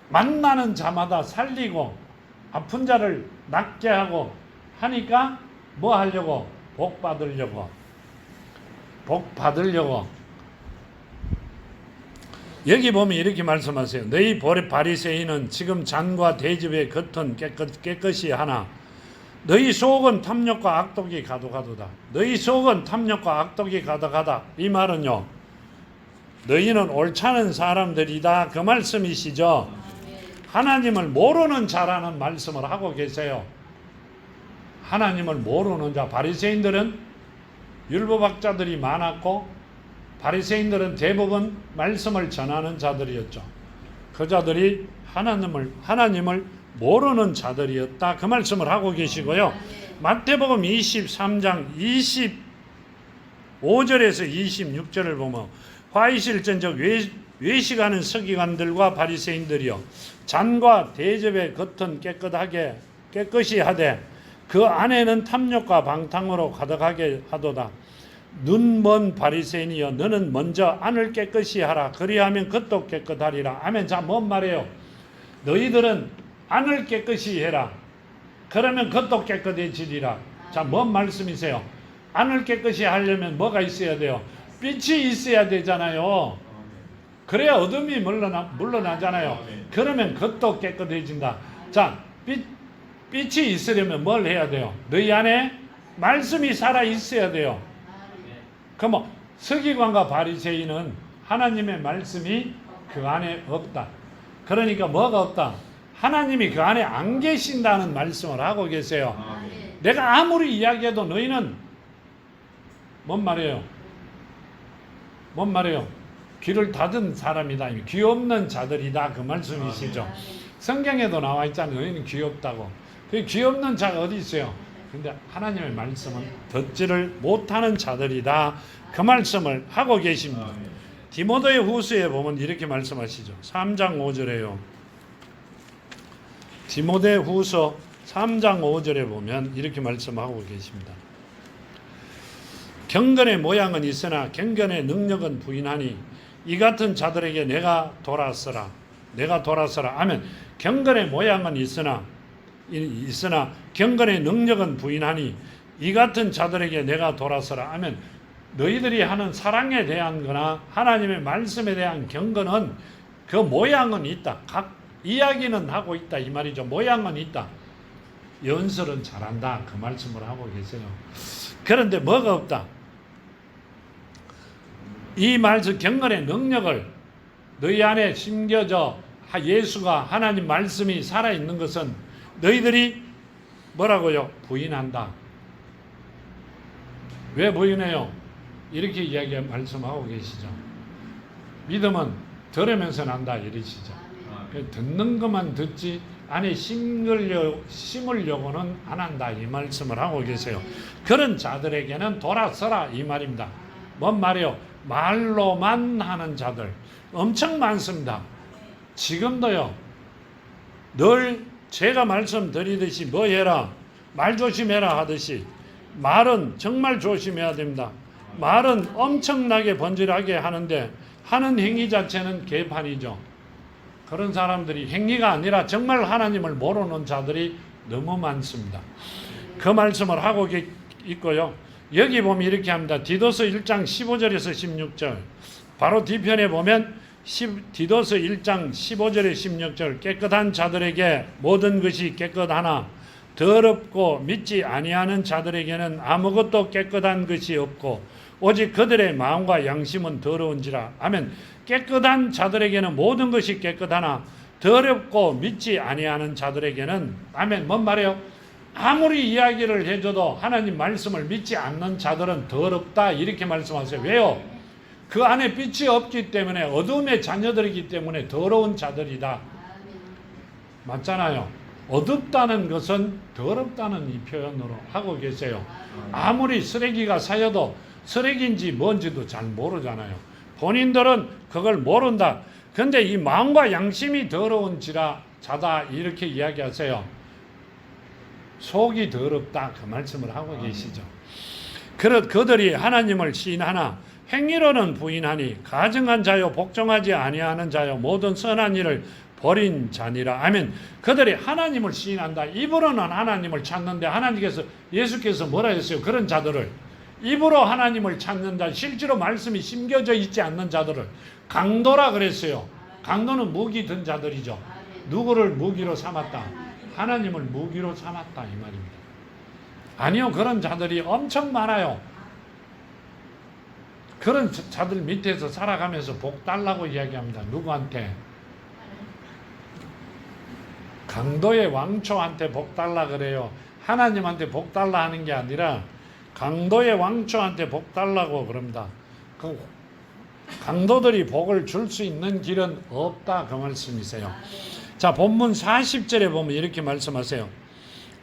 만나는 자마다 살리고 아픈 자를 낫게 하고 하니까 뭐 하려고? 복 받으려고. 여기 보면 이렇게 말씀하세요. 너희 바리새인은 지금 잔과 대접의 겉은 깨끗이 하나 너희 속은 탐욕과 악독이 가득하도다. 너희 속은 탐욕과 악독이 가득하다. 이 말은요, 너희는 옳다는 사람들이다 그 말씀이시죠. 하나님을 모르는 자라는 말씀을 하고 계세요. 하나님을 모르는 자. 바리새인들은 율법학자들이 많았고 바리새인들은 대부분 말씀을 전하는 자들이었죠. 그 자들이 하나님을 모르는 자들이었다 그 말씀을 하고 계시고요. 마태복음 23장 25절에서 26절을 보면 화이실전적 외식하는 서기관들과 바리새인들이요 잔과 대접의 겉은 깨끗이 하되 그 안에는 탐욕과 방탕으로 가득하게 하도다. 눈먼 바리새인이여 너는 먼저 안을 깨끗이 하라. 그리하면 겉도 깨끗하리라. 아멘. 자, 뭔 말이에요? 너희들은 안을 깨끗이 해라. 그러면 겉도 깨끗해지리라. 자, 뭔 말씀이세요? 안을 깨끗이 하려면 뭐가 있어야 돼요? 빛이 있어야 되잖아요. 그래야 어둠이 물러나잖아요. 그러면 겉도 깨끗해진다. 자, 빛이 있으려면 뭘 해야 돼요? 너희 안에 말씀이 살아 있어야 돼요. 그럼 서기관과 바리새인은 하나님의 말씀이 그 안에 없다. 그러니까 뭐가 없다? 하나님이 그 안에 안 계신다는 말씀을 하고 계세요. 내가 아무리 이야기해도 너희는 뭔 말이에요? 뭔 말이에요? 귀를 닫은 사람이다. 귀 없는 자들이다. 그 말씀이시죠. 성경에도 나와 있잖아요. 너희는 귀 없다고. 그 귀 없는 자가 어디 있어요? 근데 하나님의 말씀은 듣지를 못하는 자들이다. 그 말씀을 하고 계십니다. 디모데 후서에 보면 이렇게 말씀하시죠. 3장 5절에요. 디모데 후서 3장 5절에 보면 이렇게 말씀하고 계십니다. 경건의 모양은 있으나 경건의 능력은 부인하니 이 같은 자들에게 내가 돌아서라. 내가 돌아서라. 아멘. 경건의 모양은 있으나 경건의 능력은 부인하니 이 같은 자들에게 내가 돌아서라. 아멘. 너희들이 하는 사랑에 대한 거나 하나님의 말씀에 대한 경건은 그 모양은 있다. 각 이야기는 하고 있다. 이 말이죠. 모양은 있다. 연설은 잘한다. 그 말씀을 하고 계세요. 그런데 뭐가 없다? 이 말씀 경건의 능력을 너희 안에 심겨져 예수가 하나님 말씀이 살아있는 것은 너희들이 뭐라고요? 부인한다. 왜 부인해요? 이렇게 말씀하고 계시죠. 믿음은 들으면서 난다 이러시죠. 듣는 것만 듣지 안에 심으려고는 안 한다 이 말씀을 하고 계세요. 그런 자들에게는 돌아서라 이 말입니다. 뭔 말이요? 말로만 하는 자들 엄청 많습니다. 지금도요. 늘 제가 말씀드리듯이 뭐 해라 말 조심해라 하듯이 말은 정말 조심해야 됩니다. 말은 엄청나게 번질하게 하는데 하는 행위 자체는 개판이죠. 그런 사람들이 행위가 아니라 정말 하나님을 모르는 자들이 너무 많습니다. 그 말씀을 하고 있고요. 여기 보면 이렇게 합니다. 디도서 1장 15절에서 16절 바로 뒤편에 보면 디도서 1장 15절에 16절 깨끗한 자들에게 모든 것이 깨끗하나 더럽고 믿지 아니하는 자들에게는 아무것도 깨끗한 것이 없고 오직 그들의 마음과 양심은 더러운지라. 아멘. 깨끗한 자들에게는 모든 것이 깨끗하나 더럽고 믿지 아니하는 자들에게는 아멘. 뭔 말이에요? 아무리 이야기를 해줘도 하나님 말씀을 믿지 않는 자들은 더럽다 이렇게 말씀하세요. 왜요? 그 안에 빛이 없기 때문에 어둠의 자녀들이기 때문에 더러운 자들이다. 맞잖아요. 어둡다는 것은 더럽다는 이 표현으로 하고 계세요. 아무리 쓰레기가 쌓여도 쓰레기인지 뭔지도 잘 모르잖아요. 본인들은 그걸 모른다. 근데 이 마음과 양심이 더러운지라 자다 이렇게 이야기하세요. 속이 더럽다 그 말씀을 하고 계시죠. 그들이 하나님을 시인하나 행위로는 부인하니 가증한 자요 복종하지 아니하는 자요 모든 선한 일을 버린 자니라. 아멘. 그들이 하나님을 시인한다. 입으로는 하나님을 찾는데 하나님께서 예수께서 뭐라 했어요? 그런 자들을 입으로 하나님을 찾는다. 실제로 말씀이 심겨져 있지 않는 자들을 강도라 그랬어요. 강도는 무기 든 자들이죠. 누구를 무기로 삼았다? 하나님을 무기로 삼았다 이 말입니다. 아니요. 그런 자들이 엄청 많아요. 그런 자들 밑에서 살아가면서 복 달라고 이야기합니다. 누구한테? 강도의 왕초한테 복 달라 그래요. 하나님한테 복 달라 하는 게 아니라 강도의 왕초한테 복 달라고 그럽니다. 그 강도들이 복을 줄 수 있는 길은 없다 그 말씀이세요. 자, 본문 40절에 보면 이렇게 말씀하세요.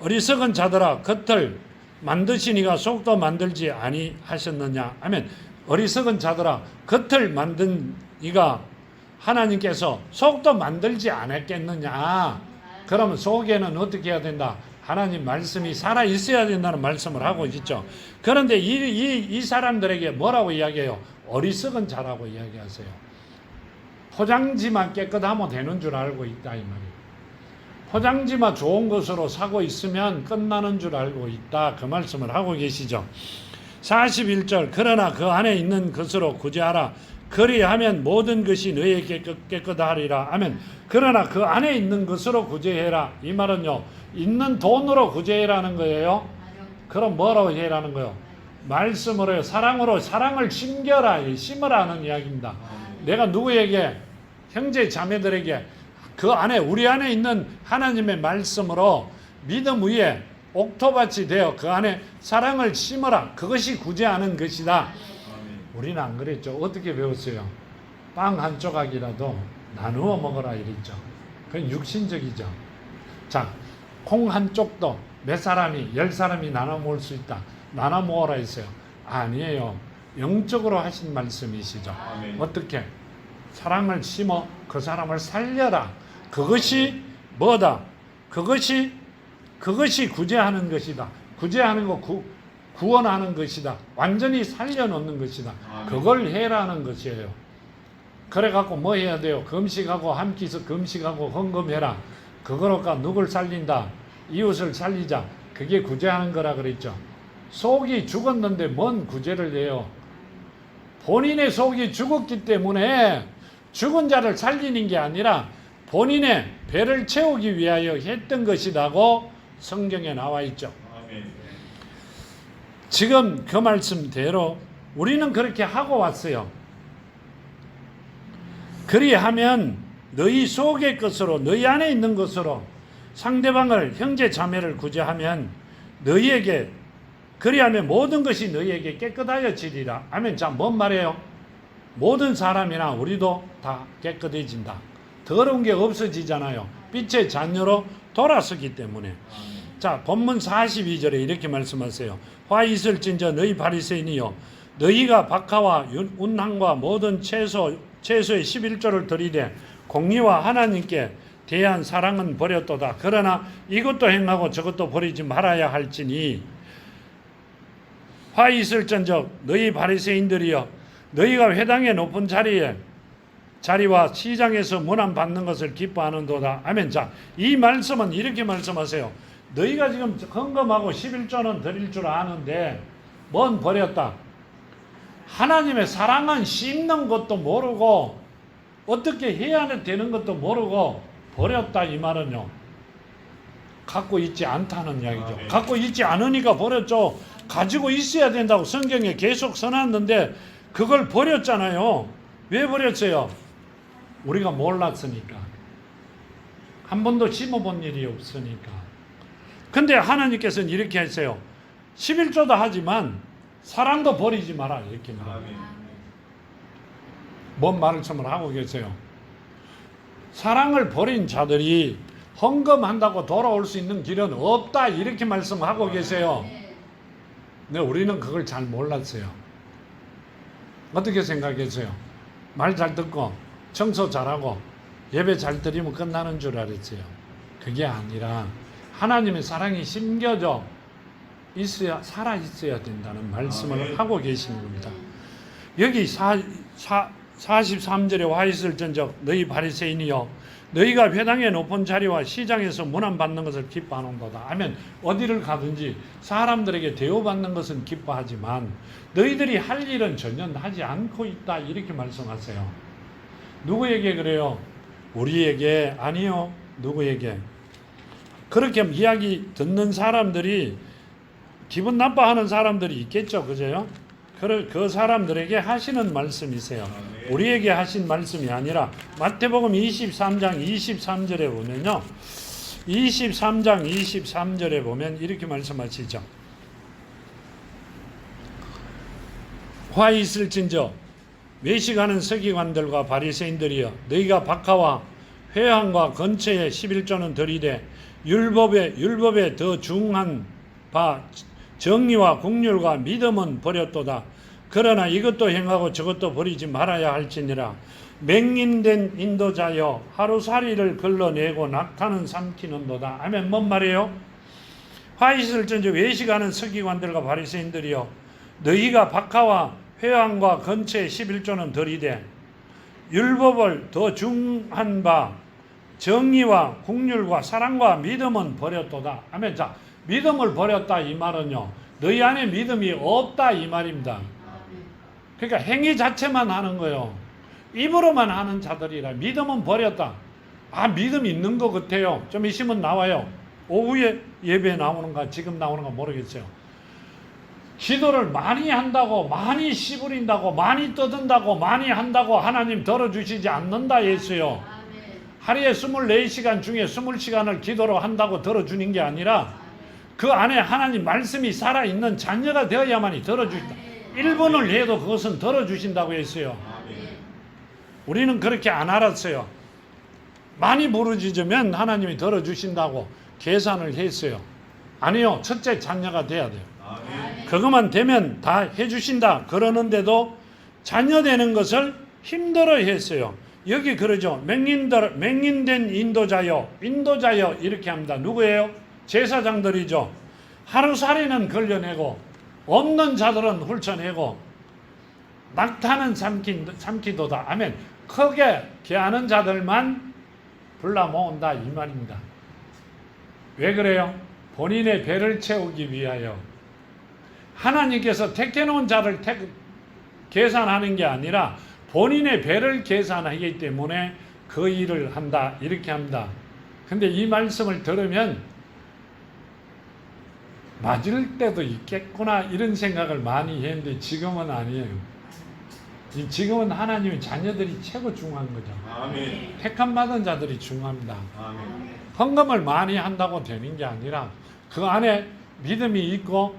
어리석은 자들아 겉을 만드시니가 속도 만들지 아니하셨느냐. 아멘. 어리석은 자들아 겉을 만든 이가 하나님께서 속도 만들지 않았겠느냐. 그러면 속에는 어떻게 해야 된다? 하나님 말씀이 살아 있어야 된다는 말씀을 하고 있죠. 그런데 이 사람들에게 뭐라고 이야기해요? 어리석은 자라고 이야기하세요. 포장지만 깨끗하면 되는 줄 알고 있다 이 말이에요. 포장지만 좋은 것으로 사고 있으면 끝나는 줄 알고 있다 그 말씀을 하고 계시죠. 41절 그러나 그 안에 있는 것으로 구제하라. 그리하면 모든 것이 너희에게 깨끗하리라. 아멘. 그러나 그 안에 있는 것으로 구제해라. 이 말은요, 있는 돈으로 구제해라는 거예요. 그럼 뭐라고 해라는 거예요? 말씀으로요. 사랑으로, 사랑을 심겨라. 심으라는 이야기입니다. 내가 누구에게, 형제 자매들에게 그 안에, 우리 안에 있는 하나님의 말씀으로 믿음 위에 옥토밭이 되어 그 안에 사랑을 심어라. 그것이 구제하는 것이다. 우리는 안 그랬죠. 어떻게 배웠어요? 빵 한 조각이라도 나누어 먹어라 이랬죠. 그건 육신적이죠. 자, 콩 한 쪽도 몇 사람이, 10사람이 나눠 먹을 수 있다. 나눠 먹어라 했어요. 아니에요. 영적으로 하신 말씀이시죠. 아멘. 어떻게? 사랑을 심어 그 사람을 살려라. 그것이 뭐다? 그것이 구제하는 것이다. 구제하는 거 구원하는 것이다. 완전히 살려놓는 것이다. 그걸 해라는 것이에요. 그래갖고 뭐 해야 돼요? 금식하고 함께서 금식하고 헌금해라. 그거로가 누굴 살린다? 이웃을 살리자. 그게 구제하는 거라 그랬죠. 속이 죽었는데 뭔 구제를 해요? 본인의 속이 죽었기 때문에 죽은 자를 살리는 게 아니라 본인의 배를 채우기 위하여 했던 것이라고 성경에 나와 있죠. 지금 그 말씀대로 우리는 그렇게 하고 왔어요. 그리하면 너희 속의 것으로, 너희 안에 있는 것으로 상대방을, 형제 자매를 구제하면 너희에게, 그리하면 모든 것이 너희에게 깨끗하여지리라. 아멘. 자, 뭔 말이에요? 모든 사람이나 우리도 다 깨끗해진다. 더러운 게 없어지잖아요. 빛의 자녀로 돌아서기 때문에. 자, 본문 42절에 이렇게 말씀하세요. 화 있을진저 너희 바리새인이여, 너희가 박하와 운항과 모든 채소의 11조를 들이되 공의와 하나님께 대한 사랑은 버렸도다. 그러나 이것도 행하고 저것도 버리지 말아야 할지니, 화 있을진저 너희 바리새인들이여, 너희가 회당의 높은 자리와 시장에서 문안 받는 것을 기뻐하는도다. 아멘. 자, 이 말씀은 이렇게 말씀하세요. 너희가 지금 헌금하고 11조는 드릴 줄 아는데 뭔 버렸다? 하나님의 사랑은 씹는 것도 모르고 어떻게 해야 되는 것도 모르고 버렸다. 이 말은요, 갖고 있지 않다는 이야기죠. 갖고 있지 않으니까 버렸죠. 가지고 있어야 된다고 성경에 계속 써놨는데 그걸 버렸잖아요. 왜 버렸어요? 우리가 몰랐으니까. 한 번도 심어본 일이 없으니까. 근데 하나님께서는 이렇게 했어요. 11조도 하지만 사랑도 버리지 마라. 이렇게 말합니다. 뭔 말씀을 하고 계세요? 사랑을 버린 자들이 헌금한다고 돌아올 수 있는 길은 없다. 이렇게 말씀하고 계세요. 근데 우리는 그걸 잘 몰랐어요. 어떻게 생각했어요? 말 잘 듣고 청소 잘하고 예배 잘 드리면 끝나는 줄 알았어요. 그게 아니라 하나님의 사랑이 심겨져 있어야, 살아 있어야 된다는 말씀을 하고 계시는 겁니다. 여기 43절에 와 있을전적 너희 바리새인이여, 너희가 회당의 높은 자리와 시장에서 문안 받는 것을 기뻐하는도다. 아멘. 어디를 가든지 사람들에게 대우받는 것은 기뻐하지만 너희들이 할 일은 전혀 하지 않고 있다. 이렇게 말씀하세요. 누구에게 그래요? 우리에게? 아니요. 누구에게? 그렇게 이야기 듣는 사람들이, 기분 나빠하는 사람들이 있겠죠. 그죠? 그 사람들에게 하시는 말씀이세요. 우리에게 하신 말씀이 아니라 마태복음 23장 23절에 보면요, 23장 23절에 보면 이렇게 말씀하시죠. 화 있을진저 외식하는 서기관들과 바리새인들이여, 너희가 박하와 회항과 건처의 11조는 들이되 율법에 더 중한 바 정의와 국률과 믿음은 버렸도다. 그러나 이것도 행하고 저것도 버리지 말아야 할지니라. 맹인된 인도자여, 하루살이를 걸러내고 낙타는 삼키는도다. 아멘. 뭔 말이에요? 화 있을진저 외식하는 서기관들과 바리새인들이여, 너희가 박하와 회왕과 건처의 11조는 들이되 율법을 더 중한 바 정의와 국률과 사랑과 믿음은 버렸도다. 아멘. 자, 믿음을 버렸다 이 말은요, 너희 안에 믿음이 없다 이 말입니다. 그러니까 행위 자체만 하는 거예요. 입으로만 하는 자들이라. 믿음은 버렸다. 아, 믿음 있는 것 같아요. 좀 있으면 나와요. 오후에 예배에 나오는가 지금 나오는가 모르겠어요. 기도를 많이 한다고, 많이 씨부린다고, 많이 떠든다고, 많이 한다고 하나님 들어주시지 않는다 했어요. 하루에 24시간 중에 20시간을 기도로 한다고 들어주는 게 아니라 그 안에 하나님 말씀이 살아있는 자녀가 되어야만이 들어주신다. 1분을 해도 그것은 들어주신다고 했어요. 우리는 그렇게 안 알았어요. 많이 부르짖으면 하나님이 들어주신다고 계산을 했어요. 아니요. 첫째 자녀가 돼야 돼요. 그것만 되면 다 해주신다 그러는데도 자녀 되는 것을 힘들어 했어요. 여기 그러죠. 맹인된 인도자여 이렇게 합니다. 누구예요? 제사장들이죠. 하루살이는 걸려내고 없는 자들은 훑어내고 낙타는 삼키도다. 아멘. 크게 개하는 자들만 불러 모은다 이 말입니다. 왜 그래요? 본인의 배를 채우기 위하여. 하나님께서 택해놓은 자를 계산하는 게 아니라 본인의 배를 계산하기 때문에 그 일을 한다 이렇게 합니다. 근데 이 말씀을 들으면 맞을 때도 있겠구나 이런 생각을 많이 했는데 지금은 아니에요. 지금은 하나님의 자녀들이 최고 중요한 거죠. 아멘. 택함 받은 자들이 중요합니다. 아멘. 헌금을 많이 한다고 되는 게 아니라 그 안에 믿음이 있고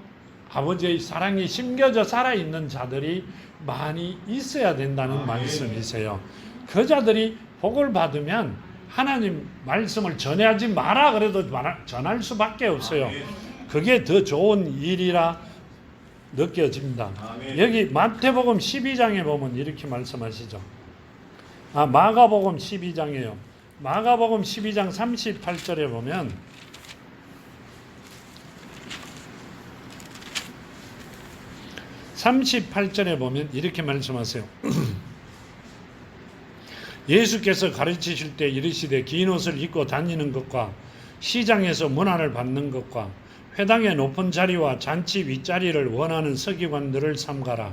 아버지의 사랑이 심겨져 살아있는 자들이 많이 있어야 된다는 말씀이세요. 그 자들이 복을 받으면 하나님 말씀을 전하지 마라 그래도 전할 수밖에 없어요. 그게 더 좋은 일이라 느껴집니다. 여기 마태복음 12장에 보면 이렇게 말씀하시죠. 마가복음 12장이에요. 마가복음 12장 38절에 보면 이렇게 말씀하세요. 예수께서 가르치실 때 이르시되 긴 옷을 입고 다니는 것과 시장에서 문화를 받는 것과 회당의 높은 자리와 잔치 윗자리를 원하는 서기관들을 삼가라.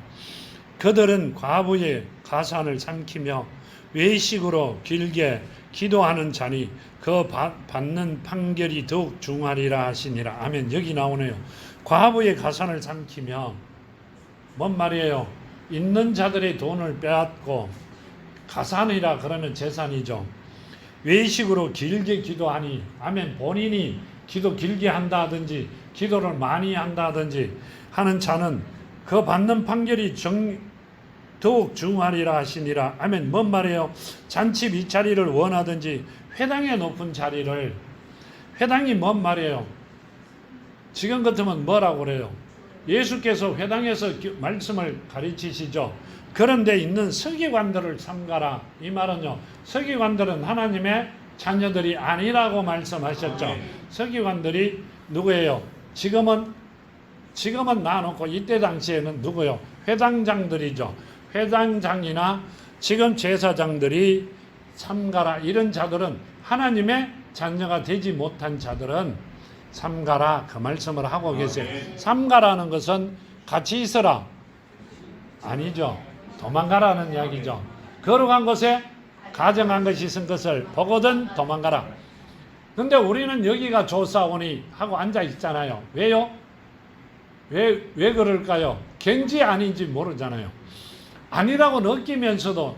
그들은 과부의 가산을 삼키며 외식으로 길게 기도하는 자니 그 받는 판결이 더욱 중하리라 하시니라. 아멘. 여기 나오네요. 과부의 가산을 삼키며 뭔 말이에요? 있는 자들의 돈을 빼앗고 가산이라 그러면 재산이죠. 외식으로 길게 기도하니 아멘. 본인이 기도 길게 한다든지 기도를 많이 한다든지 하는 자는 그 받는 판결이 더욱 중하리라 하시니라. 아멘. 뭔 말이에요? 잔치 윗자리를 원하든지 회당의 높은 자리를. 회당이 뭔 말이에요? 지금 같으면 뭐라고 그래요? 예수께서 회당에서 말씀을 가르치시죠. 그런데 있는 서기관들을 삼가라. 이 말은요, 서기관들은 하나님의 자녀들이 아니라고 말씀하셨죠. 서기관들이 누구예요? 지금은 놔놓고 이때 당시에는 누구요? 회당장들이죠. 회당장이나 지금 제사장들이 삼가라. 이런 자들은 하나님의 자녀가 되지 못한 자들은 삼가라 그 말씀을 하고 계세요. 삼가라는 것은 같이 있어라 아니죠. 도망가라는 이야기죠. 거룩한 곳에 가정한 것이 있은 것을 보거든 도망가라. 근데 우리는 여기가 좋사오니 하고 앉아 있잖아요. 왜요? 왜 그럴까요? 겐지 아닌지 모르잖아요. 아니라고 느끼면서도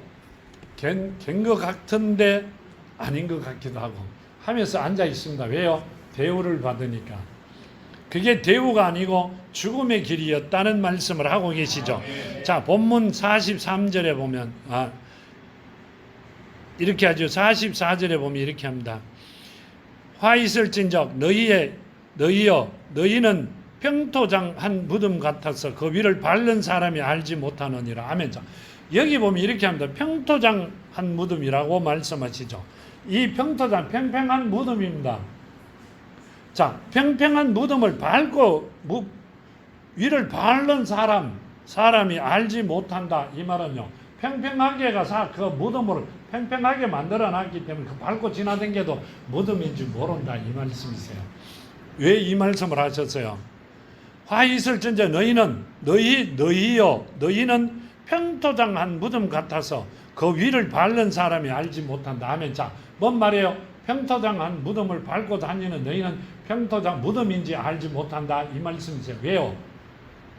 겐 것 같은데 아닌 것 같기도 하고 하면서 앉아 있습니다. 왜요? 대우를 받으니까. 그게 대우가 아니고 죽음의 길이었다는 말씀을 하고 계시죠. 자, 본문 43절에 보면 이렇게 하죠. 44절에 보면 이렇게 합니다. 화 있을진적 너희여 너희는 평토장 한 무덤 같아서 그 위를 밟는 사람이 알지 못하느니라. 아멘. 자, 여기 보면 이렇게 합니다. 평토장 한 무덤이라고 말씀하시죠. 이 평토장 평평한 무덤입니다. 자, 평평한 무덤을 밟고 위를 밟는 사람이 알지 못한다. 이 말은요, 평평하게 가서 그 무덤을 평평하게 만들어놨기 때문에 그 밟고 지나다녀도 무덤인지 모른다. 이 말씀이세요. 왜 이 말씀을 하셨어요? 화 있을진저 너희는 평토장한 무덤 같아서 그 위를 밟는 사람이 알지 못한다. 아멘. 자, 뭔 말이에요? 평토장한 무덤을 밟고 다니는 너희는 평토장 무덤인지 알지 못한다. 이 말씀이세요. 왜요?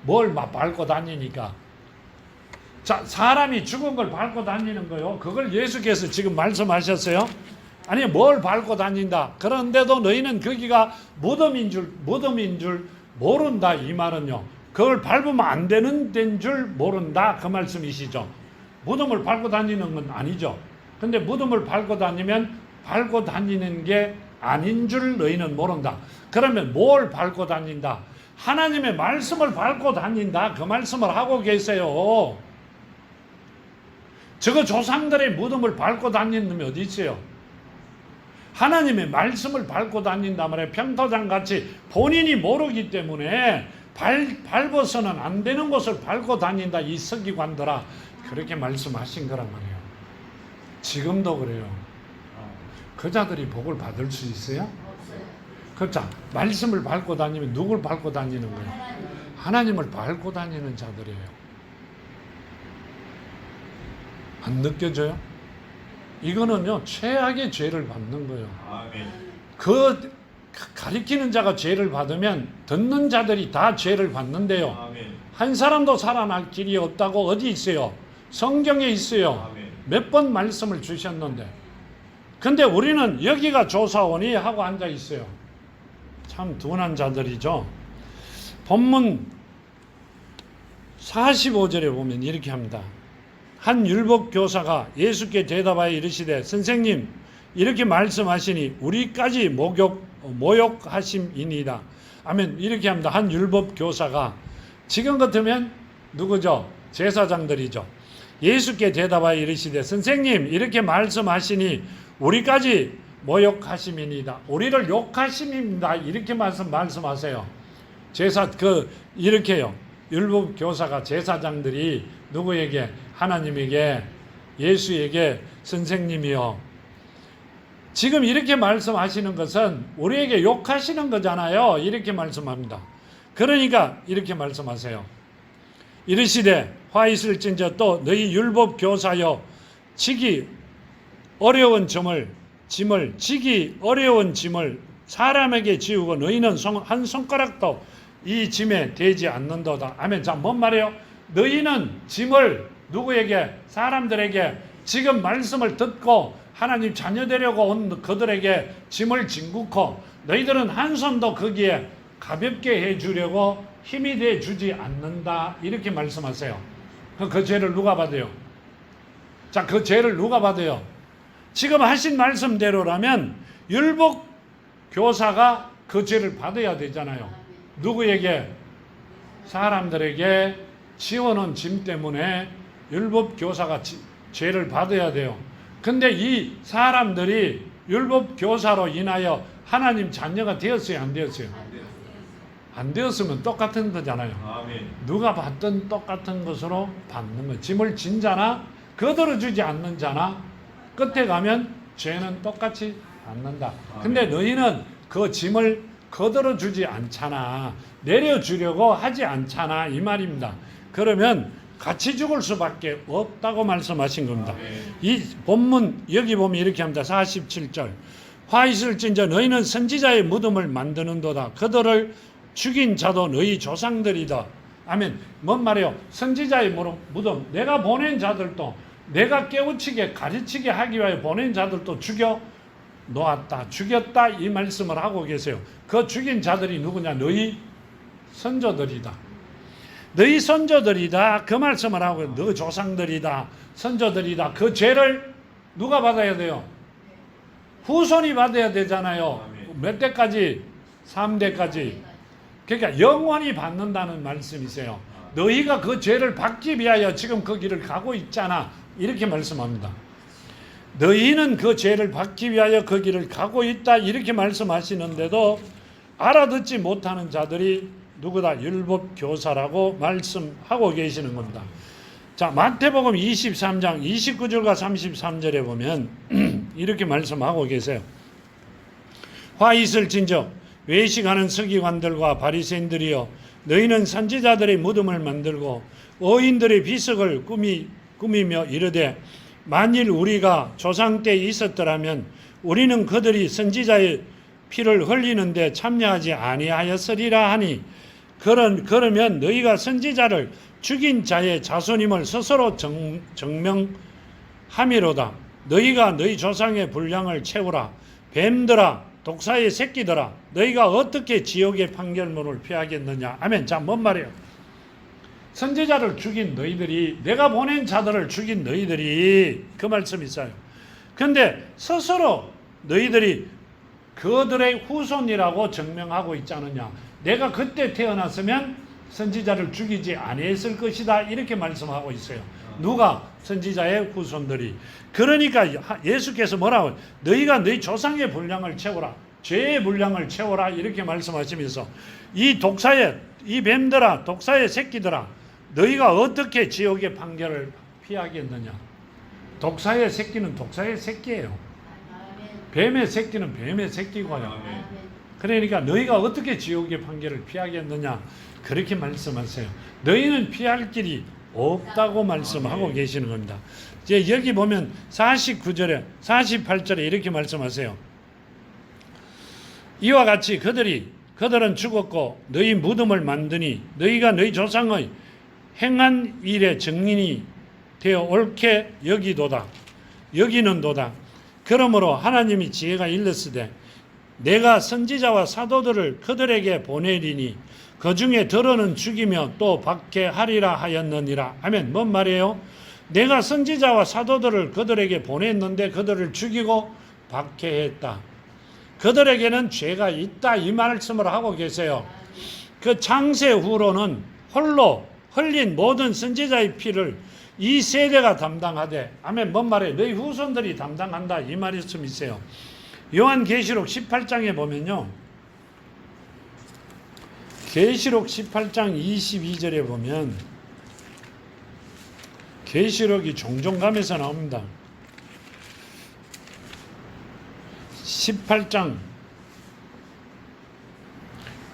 뭘 밟고 다니니까. 자, 사람이 죽은 걸 밟고 다니는 거요. 그걸 예수께서 지금 말씀하셨어요. 아니, 뭘 밟고 다닌다. 그런데도 너희는 거기가 무덤인 줄 모른다. 이 말은요. 그걸 밟으면 안 되는 데인 줄 모른다. 그 말씀이시죠. 무덤을 밟고 다니는 건 아니죠. 근데 무덤을 밟고 다니면 밟고 다니는 게 아닌 줄 너희는 모른다. 그러면 뭘 밟고 다닌다? 하나님의 말씀을 밟고 다닌다. 그 말씀을 하고 계세요. 저거 조상들의 무덤을 밟고 다니는 놈이 어디 있어요? 하나님의 말씀을 밟고 다닌다 말이에요. 평토장같이 본인이 모르기 때문에 밟아서는 안 되는 곳을 밟고 다닌다. 이 서기관들아, 그렇게 말씀하신 거란 말이에요. 지금도 그래요. 그 자들이 복을 받을 수 있어요? 그렇죠. 말씀을 밟고 다니면 누굴 밟고 다니는 거예요? 하나님을 밟고 다니는 자들이에요. 안 느껴져요? 이거는요, 최악의 죄를 받는 거예요. 그 가리키는 자가 죄를 받으면 듣는 자들이 다 죄를 받는데요. 한 사람도 살아날 길이 없다고 어디 있어요? 성경에 있어요. 몇 번 말씀을 주셨는데. 근데 우리는 여기가 조사원이 하고 앉아 있어요. 참 둔한 자들이죠. 본문 45절에 보면 이렇게 합니다. 한 율법 교사가 예수께 대답하여 이르시되 선생님 이렇게 말씀하시니 우리까지 모욕하심이니이다. 아멘. 이렇게 합니다. 한 율법 교사가 지금 같으면 누구죠? 제사장들이죠. 예수께 대답하여 이르시되 선생님 이렇게 말씀하시니 우리까지 모욕하심이니이다. 우리를 욕하심입니다. 이렇게 말씀하세요. 이렇게요. 율법 교사가 제사장들이 누구에게? 하나님에게, 예수에게 선생님이요. 지금 이렇게 말씀하시는 것은 우리에게 욕하시는 거잖아요. 이렇게 말씀합니다. 그러니까 이렇게 말씀하세요. 이르시되 화 있을진저 또 너희 율법 교사여 지기 어려운 짐을 사람에게 지우고 너희는 한 손가락도 이 짐에 대지 않는도다. 아멘. 자, 뭔 말이에요? 너희는 짐을 누구에게? 사람들에게 지금 말씀을 듣고 하나님 자녀 되려고 온 그들에게 짐을 짓고 너희들은 한 손도 거기에 가볍게 해주려고 힘이 돼 주지 않는다. 이렇게 말씀하세요. 그 죄를 누가 받아요? 자, 그 죄를 누가 받아요? 지금 하신 말씀대로라면 율법 교사가 그 죄를 받아야 되잖아요. 누구에게? 사람들에게 지워놓은 짐 때문에 율법 교사가 죄를 받아야 돼요. 근데 이 사람들이 율법 교사로 인하여 하나님 자녀가 되었어요? 안 되었어요? 안 되었으면 똑같은 거잖아요. 아멘. 누가 받든 똑같은 것으로 받는 거예요. 짐을 진 자나 거들어주지 않는 자나 끝에 가면 죄는 똑같이 받는다. 근데 너희는 그 짐을 거들어주지 않잖아. 내려주려고 하지 않잖아. 이 말입니다. 그러면 같이 죽을 수밖에 없다고 말씀하신 겁니다. 이 본문 여기 보면 이렇게 합니다. 47절 화 있을진저 너희는 선지자의 무덤을 만드는도다. 그들을 죽인 자도 너희 조상들이다. 아멘. 뭔 말이에요? 선지자의 무덤, 내가 보낸 자들도, 내가 깨우치게 가르치게 하기 위하여 보낸 자들도 죽여 놓았다, 죽였다, 이 말씀을 하고 계세요. 그 죽인 자들이 누구냐? 너희 선조들이다. 너희 선조들이다. 그 말씀을 하고, 너 조상들이다, 선조들이다. 그 죄를 누가 받아야 돼요? 후손이 받아야 되잖아요. 몇 대까지? 3대까지. 그러니까 영원히 받는다는 말씀이세요. 너희가 그 죄를 받기 위하여 지금 그 길을 가고 있잖아. 이렇게 말씀합니다. 너희는 그 죄를 받기 위하여 그 길을 가고 있다. 이렇게 말씀하시는데도 알아듣지 못하는 자들이 누구다? 율법 교사라고 말씀하고 계시는 겁니다. 자, 마태복음 23장 29절과 33절에 보면 이렇게 말씀하고 계세요. 화 있을진저 외식하는 서기관들과 바리새인들이여, 너희는 선지자들의 무덤을 만들고 의인들의 비석을 꾸미며 이르되, 만일 우리가 조상 때 있었더라면 우리는 그들이 선지자의 피를 흘리는데 참여하지 아니하였으리라 하니, 그러면 너희가 선지자를 죽인 자의 자손임을 스스로 증명함이로다. 너희가 너희 조상의 분량을 채우라. 뱀들아, 독사의 새끼들아, 너희가 어떻게 지옥의 판결문을 피하겠느냐. 아멘. 자, 뭔 말이에요? 선지자를 죽인 너희들이, 내가 보낸 자들을 죽인 너희들이, 그 말씀이 있어요. 근데 스스로 너희들이 그들의 후손이라고 증명하고 있지 않느냐. 내가 그때 태어났으면 선지자를 죽이지 아니했을 것이다, 이렇게 말씀하고 있어요. 누가? 선지자의 후손들이. 그러니까 예수께서 뭐라고? 너희가 너희 조상의 분량을 채우라, 죄의 분량을 채우라, 이렇게 말씀하시면서, 이 뱀들아, 독사의 새끼들아, 너희가 어떻게 지옥의 판결을 피하겠느냐. 독사의 새끼는 독사의 새끼예요. 뱀의 새끼는 뱀의 새끼고요. 그러니까 너희가 어떻게 지옥의 판결을 피하겠느냐, 그렇게 말씀하세요. 너희는 피할 길이 없다고 말씀하고 계시는 겁니다. 이제 여기 보면 49절에 48절에 이렇게 말씀하세요. 이와 같이 그들은 죽었고 너희 무덤을 만드니 너희가 너희 조상의 행한 일의 증인이 되어 옳게 여기는도다. 그러므로 하나님이 지혜가 일렀으되, 내가 선지자와 사도들을 그들에게 보내리니 그 중에 더러는 죽이며 또 박해하리라 하였느니라. 아멘. 뭔 말이에요? 내가 선지자와 사도들을 그들에게 보냈는데 그들을 죽이고 박해했다. 그들에게는 죄가 있다, 이 말씀을 하고 계세요. 그 창세 후로는 홀로 흘린 모든 선지자의 피를 이 세대가 담당하되, 아멘. 뭔 말이에요? 너희 후손들이 담당한다, 이 말씀이 있어요. 요한계시록 18장에 보면요, 계시록 18장 22절에 보면, 계시록이 종종 가면서 나옵니다. 18장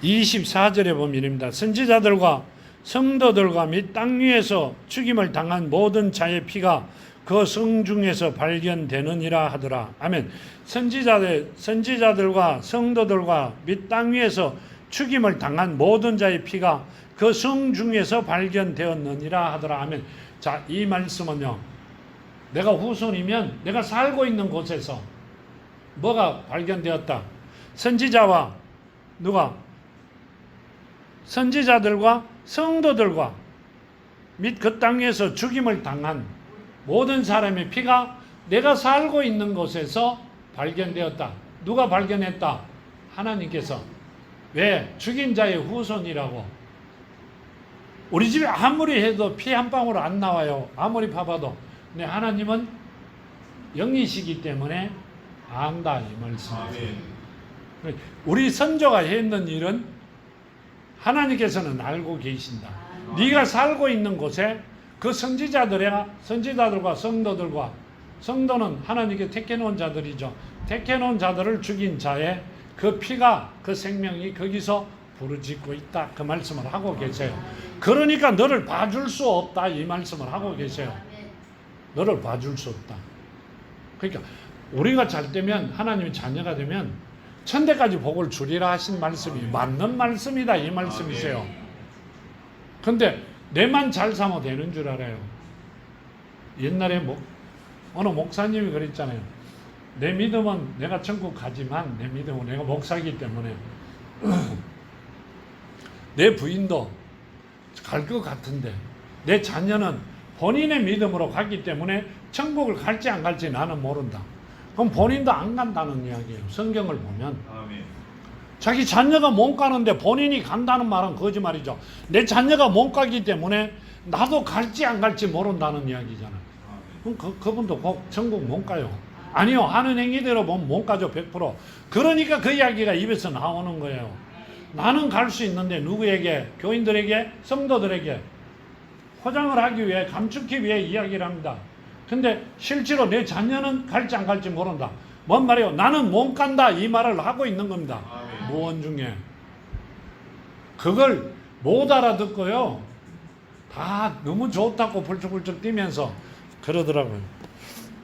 24절에 보면 이릅니다. 선지자들과 성도들과 및 땅 위에서 죽임을 당한 모든 자의 피가 그 성 중에서 발견되느니라 하더라. 아멘. 선지자들과 성도들과 및 땅 위에서 죽임을 당한 모든 자의 피가 그 성 중에서 발견되었느니라 하더라. 아멘. 자, 이 말씀은요, 내가 후손이면 내가 살고 있는 곳에서 뭐가 발견되었다? 선지자와 선지자들과 성도들과 및 그 땅에서 죽임을 당한 모든 사람의 피가 내가 살고 있는 곳에서 발견되었다. 누가 발견했다? 하나님께서. 왜? 죽인 자의 후손이라고. 우리 집에 아무리 해도 피 한 방울 안 나와요. 아무리 파봐도. 근데 하나님은 영이시기 때문에 안다, 이 말씀이에요. 우리 선조가 했는 일은 하나님께서는 알고 계신다. 네가 살고 있는 곳에 그 선지자들과 성도들과, 성도는 하나님께 택해놓은 자들이죠. 택해놓은 자들을 죽인 자의 그 피가, 그 생명이 거기서 부르짖고 있다, 그 말씀을 하고 계세요. 그러니까 너를 봐줄 수 없다, 이 말씀을 하고 계세요. 너를 봐줄 수 없다. 그러니까 우리가 잘 되면, 하나님의 자녀가 되면 천대까지 복을 주리라 하신 말씀이 맞는 말씀이다, 이 말씀이세요. 근데 내만 잘 사면 되는 줄 알아요. 옛날에 어느 목사님이 그랬잖아요. 내 믿음은 내가 천국 가지만 내 믿음은 내가 목사이기 때문에 내 부인도 갈 것 같은데 내 자녀는 본인의 믿음으로 갔기 때문에 천국을 갈지 안 갈지 나는 모른다. 그럼 본인도 안 간다는 이야기예요. 성경을 보면. 아멘. 자기 자녀가 못 가는데 본인이 간다는 말은 거짓말이죠. 내 자녀가 못 가기 때문에 나도 갈지 안 갈지 모른다는 이야기잖아요. 그럼 그분도 꼭 천국 못 가요. 아니요, 하는 행위대로 보면 못 가죠, 100%. 그러니까 그 이야기가 입에서 나오는 거예요. 나는 갈 수 있는데 누구에게? 교인들에게, 성도들에게 포장을 하기 위해, 감추기 위해 이야기를 합니다. 근데 실제로 내 자녀는 갈지 안 갈지 모른다. 뭔 말이에요? 나는 못 간다, 이 말을 하고 있는 겁니다. 구원 중에. 그걸 못 알아듣고요. 다 너무 좋다고 벌쩍벌쩍 뛰면서 그러더라고요.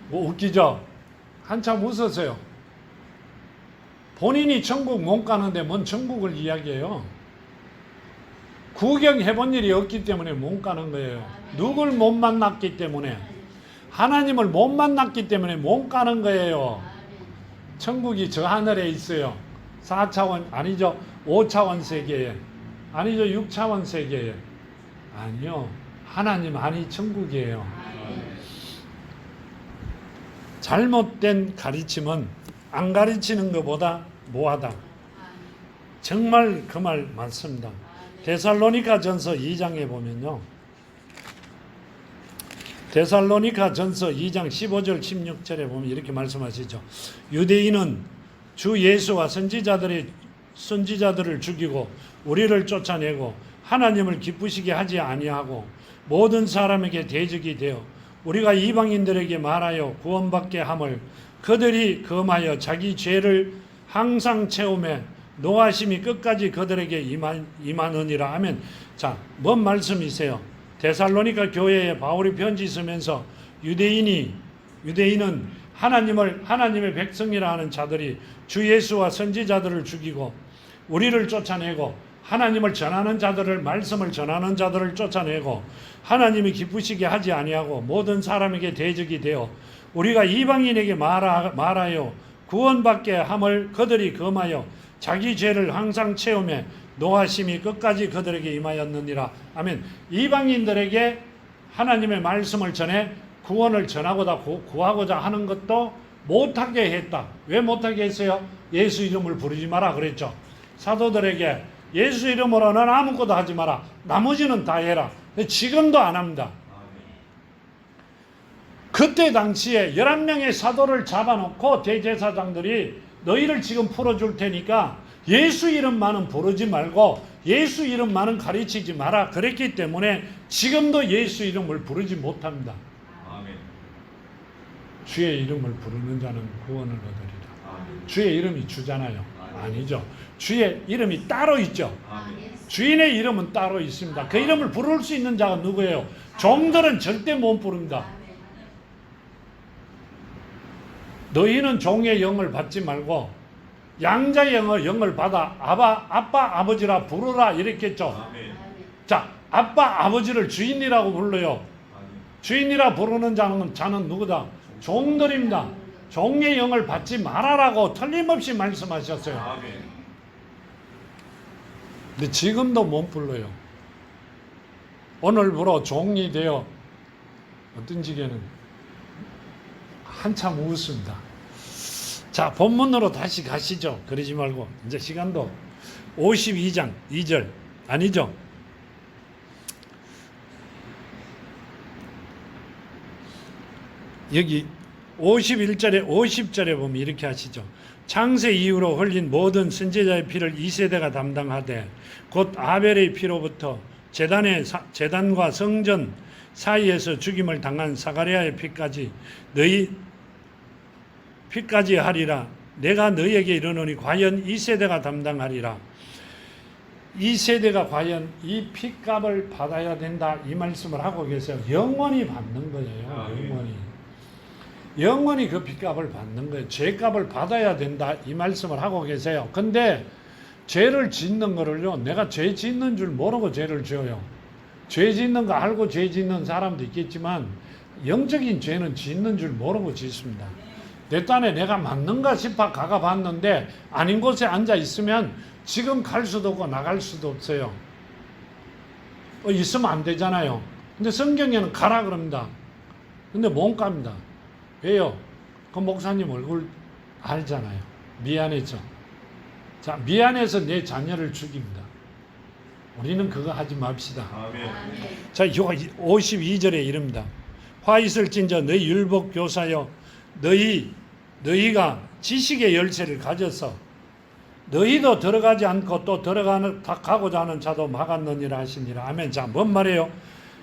뭐 웃기죠? 한참 웃었어요. 본인이 천국 못 가는데 뭔 천국을 이야기해요. 구경해본 일이 없기 때문에 못 가는 거예요. 누굴 못 만났기 때문에, 하나님을 못 만났기 때문에 못 가는 거예요. 천국이 저 하늘에 있어요. 4차원 아니죠. 5차원 세계에, 아니죠. 6차원 세계에. 아니요. 하나님 안이 천국이에요. 잘못된 가르침은 안 가르치는 것보다 뭐하다. 정말 그 말 맞습니다. 데살로니가 전서 2장에 보면요. 데살로니가 전서 2장 15절 16절에 보면 이렇게 말씀하시죠. 유대인은 주 예수와 선지자들을 죽이고 우리를 쫓아내고 하나님을 기쁘시게 하지 아니하고 모든 사람에게 대적이 되어 우리가 이방인들에게 말하여 구원받게 함을 그들이 금하여 자기 죄를 항상 채우매 노하심이 끝까지 그들에게 임하느니라 하면, 자, 뭔 말씀이세요? 데살로니가 교회에 바울이 편지 쓰면서 유대인은 하나님의 백성이라 하는 자들이 주 예수와 선지자들을 죽이고 우리를 쫓아내고 하나님을 전하는 자들을, 말씀을 전하는 자들을 쫓아내고 하나님이 기쁘시게 하지 아니하고 모든 사람에게 대적이 되어 우리가 이방인에게 말하여 구원받게 함을 그들이 금하여 자기 죄를 항상 채우며 노하심이 끝까지 그들에게 임하였느니라. 아멘. 이방인들에게 하나님의 말씀을 전해 구원을 구하고자 하는 것도 못하게 했다. 왜 못하게 했어요? 예수 이름을 부르지 마라 그랬죠. 사도들에게 예수 이름으로는 아무것도 하지 마라. 나머지는 다 해라. 근데 지금도 안 합니다. 그때 당시에 11명의 사도를 잡아놓고 대제사장들이 너희를 지금 풀어줄 테니까 예수 이름만은 부르지 말고 예수 이름만은 가르치지 마라 그랬기 때문에 지금도 예수 이름을 부르지 못합니다. 아멘. 주의 이름을 부르는 자는 구원을 얻으리라. 아멘. 주의 이름이 주잖아요. 아멘. 아니죠. 주의 이름이 따로 있죠. 아멘. 주인의 이름은 따로 있습니다. 그 이름을 부를 수 있는 자가 누구예요? 종들은 절대 못 부릅니다. 너희는 종의 영을 받지 말고 양자의 영을 받아 아빠 아버지라 부르라 이랬겠죠. 아멘. 자, 아빠 아버지를 주인이라고 불러요. 아멘. 주인이라 부르는 자는 누구다? 종들입니다. 종의 영을 받지 말아라고 틀림없이 말씀하셨어요. 아멘. 근데 지금도 못 불러요. 오늘부로 종이 되어 어떤 지게는 한참 웃습니다. 자, 본문으로 다시 가시죠. 그러지 말고 이제 시간도 52장 2절 아니죠? 여기 51절에 50절에 보면 이렇게 하시죠. 창세 이후로 흘린 모든 선지자의 피를 2세대가 담당하되 곧 아벨의 피로부터 제단과 성전 사이에서 죽임을 당한 사가랴의 피까지 너희 피까지 하리라. 내가 너희에게 이르노니 과연 2세대가 담당하리라. 2세대가 과연 이 피값을 받아야 된다 이 말씀을 하고 계세요. 영원히 받는 거예요. 영원히 그 피값을 받는 거예요. 죄값을 받아야 된다 이 말씀을 하고 계세요. 근데 죄를 짓는 거를요, 내가 죄 짓는 줄 모르고 죄를 지어요. 죄 짓는 거 알고 죄 짓는 사람도 있겠지만 영적인 죄는 짓는 줄 모르고 짓습니다. 내 딴에 내가 맞는가 싶어 가가 봤는데 아닌 곳에 앉아 있으면 지금 갈 수도 없고 나갈 수도 없어요. 있으면 안 되잖아요. 근데 성경에는 가라 그럽니다. 근데 못 갑니다. 왜요? 그 목사님 얼굴 알잖아요. 미안했죠. 자, 미안해서 내 자녀를 죽입니다. 우리는 그거 하지 맙시다. 아멘. 자, 52절에 이릅니다. 화 있을진저 너희 율법 교사여 너희가 지식의 열쇠를 가져서 너희도 들어가지 않고 또 가고자 하는 자도 막았느니라 하시니라. 아멘. 자, 뭔 말이에요?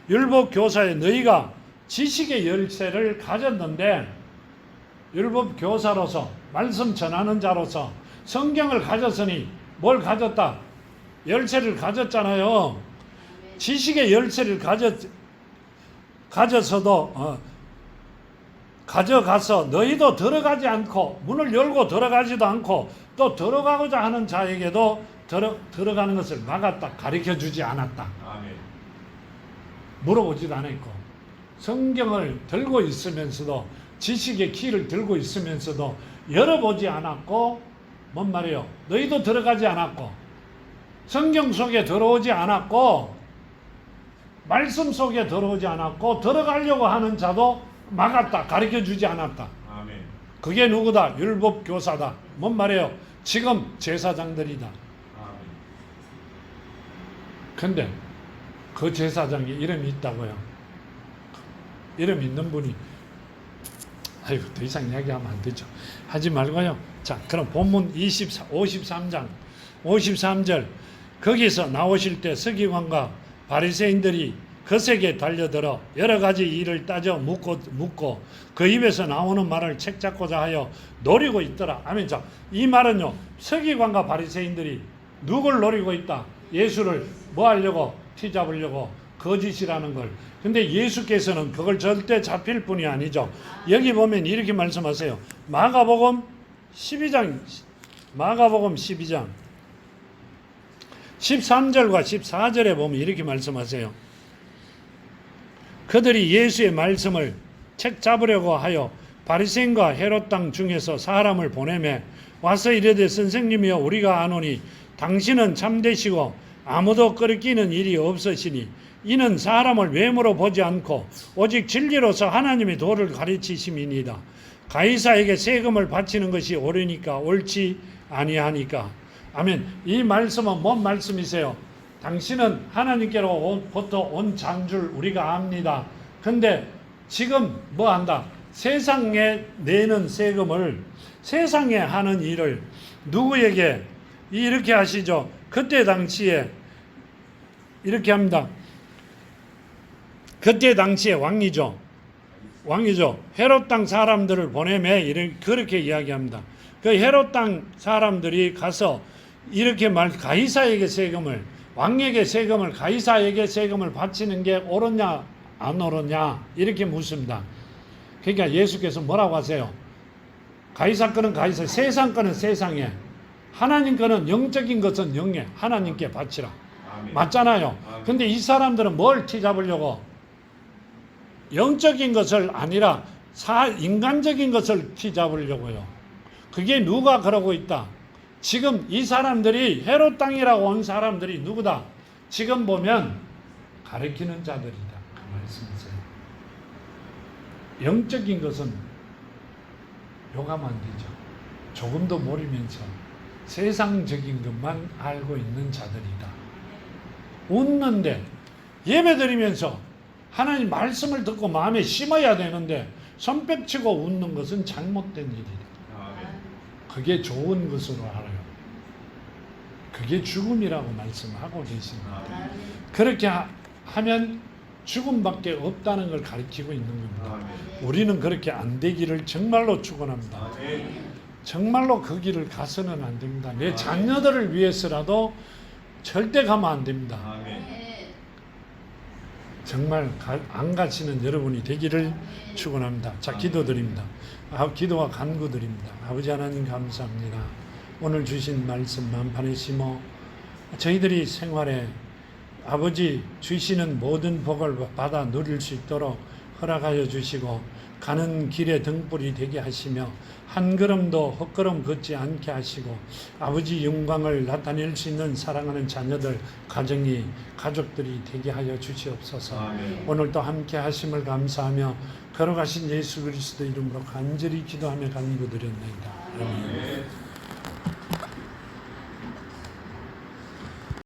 율법 교사에 너희가 지식의 열쇠를 가졌는데 율법 교사로서 말씀 전하는 자로서 성경을 가졌으니 뭘 가졌다? 열쇠를 가졌잖아요. 지식의 열쇠를 가져서도 가져가서 너희도 들어가지 않고 문을 열고 들어가지도 않고 또 들어가고자 하는 자에게도 들어가는 것을 막았다. 가르쳐주지 않았다. 아멘. 물어보지도 않았고 성경을 들고 있으면서도 지식의 키를 들고 있으면서도 열어보지 않았고 뭔 말이에요? 너희도 들어가지 않았고 성경 속에 들어오지 않았고 말씀 속에 들어오지 않았고 들어가려고 하는 자도 막았다. 가르쳐주지 않았다. 아멘. 그게 누구다? 율법 교사다. 뭔 말이에요? 지금 제사장들이다. 아멘. 근데 그 제사장에 이름이 있다고요. 이름 있는 분이 아이고 더 이상 이야기하면 안 되죠. 하지 말고요. 자, 그럼 본문 53장 53절 거기서 나오실 때 서기관과 바리새인들이 거세게 달려들어 여러 가지 일을 따져 묻고 그 입에서 나오는 말을 책잡고자 하여 노리고 있더라. 아멘. 자, 이 말은요. 서기관과 바리새인들이 누굴 노리고 있다? 예수를 뭐 하려고? 티잡으려고. 거짓이라는 걸. 근데 예수께서는 그걸 절대 잡힐 분이 아니죠. 여기 보면 이렇게 말씀하세요. 마가복음 12장 13절과 14절에 보면 이렇게 말씀하세요. 그들이 예수의 말씀을 책 잡으려고 하여 바리새인과 헤롯 땅 중에서 사람을 보내매 와서 이르되 선생님이여 우리가 아노니 당신은 참되시고 아무도 끄리끼는 일이 없으시니 이는 사람을 외모로 보지 않고 오직 진리로서 하나님의 도를 가르치심이니이다. 가이사에게 세금을 바치는 것이 옳으니까 옳지 아니하니까. 아멘. 이 말씀은 뭔 말씀이세요? 당신은 하나님께로부터 온 자인 줄 우리가 압니다. 근데 지금 뭐 한다? 세상에 내는 세금을 세상에 하는 일을 누구에게 이렇게 하시죠? 그때 당시에 이렇게 합니다. 그때 당시에 왕이죠. 헤롯 땅 사람들을 보내매 그렇게 이야기합니다. 그 헤롯 땅 사람들이 가서 이렇게 가이사에게 세금을 왕에게 세금을 가이사에게 세금을 바치는 게 옳으냐 안 옳으냐 이렇게 묻습니다. 그러니까 예수께서 뭐라고 하세요? 가이사 거는 가이사, 세상 거는 세상에, 하나님 거는 영적인 것은 영에 하나님께 바치라. 아멘. 맞잖아요. 아멘. 근데 이 사람들은 뭘 티잡으려고? 영적인 것을 아니라 인간적인 것을 티잡으려고요. 그게 누가 그러고 있다? 지금 이 사람들이 헤롯 땅이라고 온 사람들이 누구다? 지금 보면 가르치는 자들이다. 그 말씀이세요. 영적인 것은 욕하면 안 되죠. 조금도 모르면서 세상적인 것만 알고 있는 자들이다. 웃는데 예배드리면서 하나님 말씀을 듣고 마음에 심어야 되는데 손뼉치고 웃는 것은 잘못된 일이다. 그게 좋은 것으로 알아요. 그게 죽음이라고 말씀하고 계십니다. 그렇게 하면 죽음밖에 없다는 걸 가르치고 있는 겁니다. 우리는 그렇게 안 되기를 정말로 축원합니다. 정말로 그 길을 가서는 안 됩니다. 내 자녀들을 위해서라도 절대 가면 안 됩니다. 정말 안 가시는 여러분이 되기를 축원합니다. 자, 기도드립니다. 기도와 간구드립니다. 아버지 하나님 감사합니다. 오늘 주신 말씀 만판에 심어 저희들이 생활에 아버지 주시는 모든 복을 받아 누릴 수 있도록 허락하여 주시고 가는 길에 등불이 되게 하시며 한 걸음도 헛걸음 걷지 않게 하시고 아버지 영광을 나타낼 수 있는 사랑하는 자녀들 가정이 가족들이 되게 하여 주시옵소서. 아멘. 오늘도 함께 하심을 감사하며 걸어가신 예수 그리스도 이름으로 간절히 기도하며 간구드렸나이다. 아멘.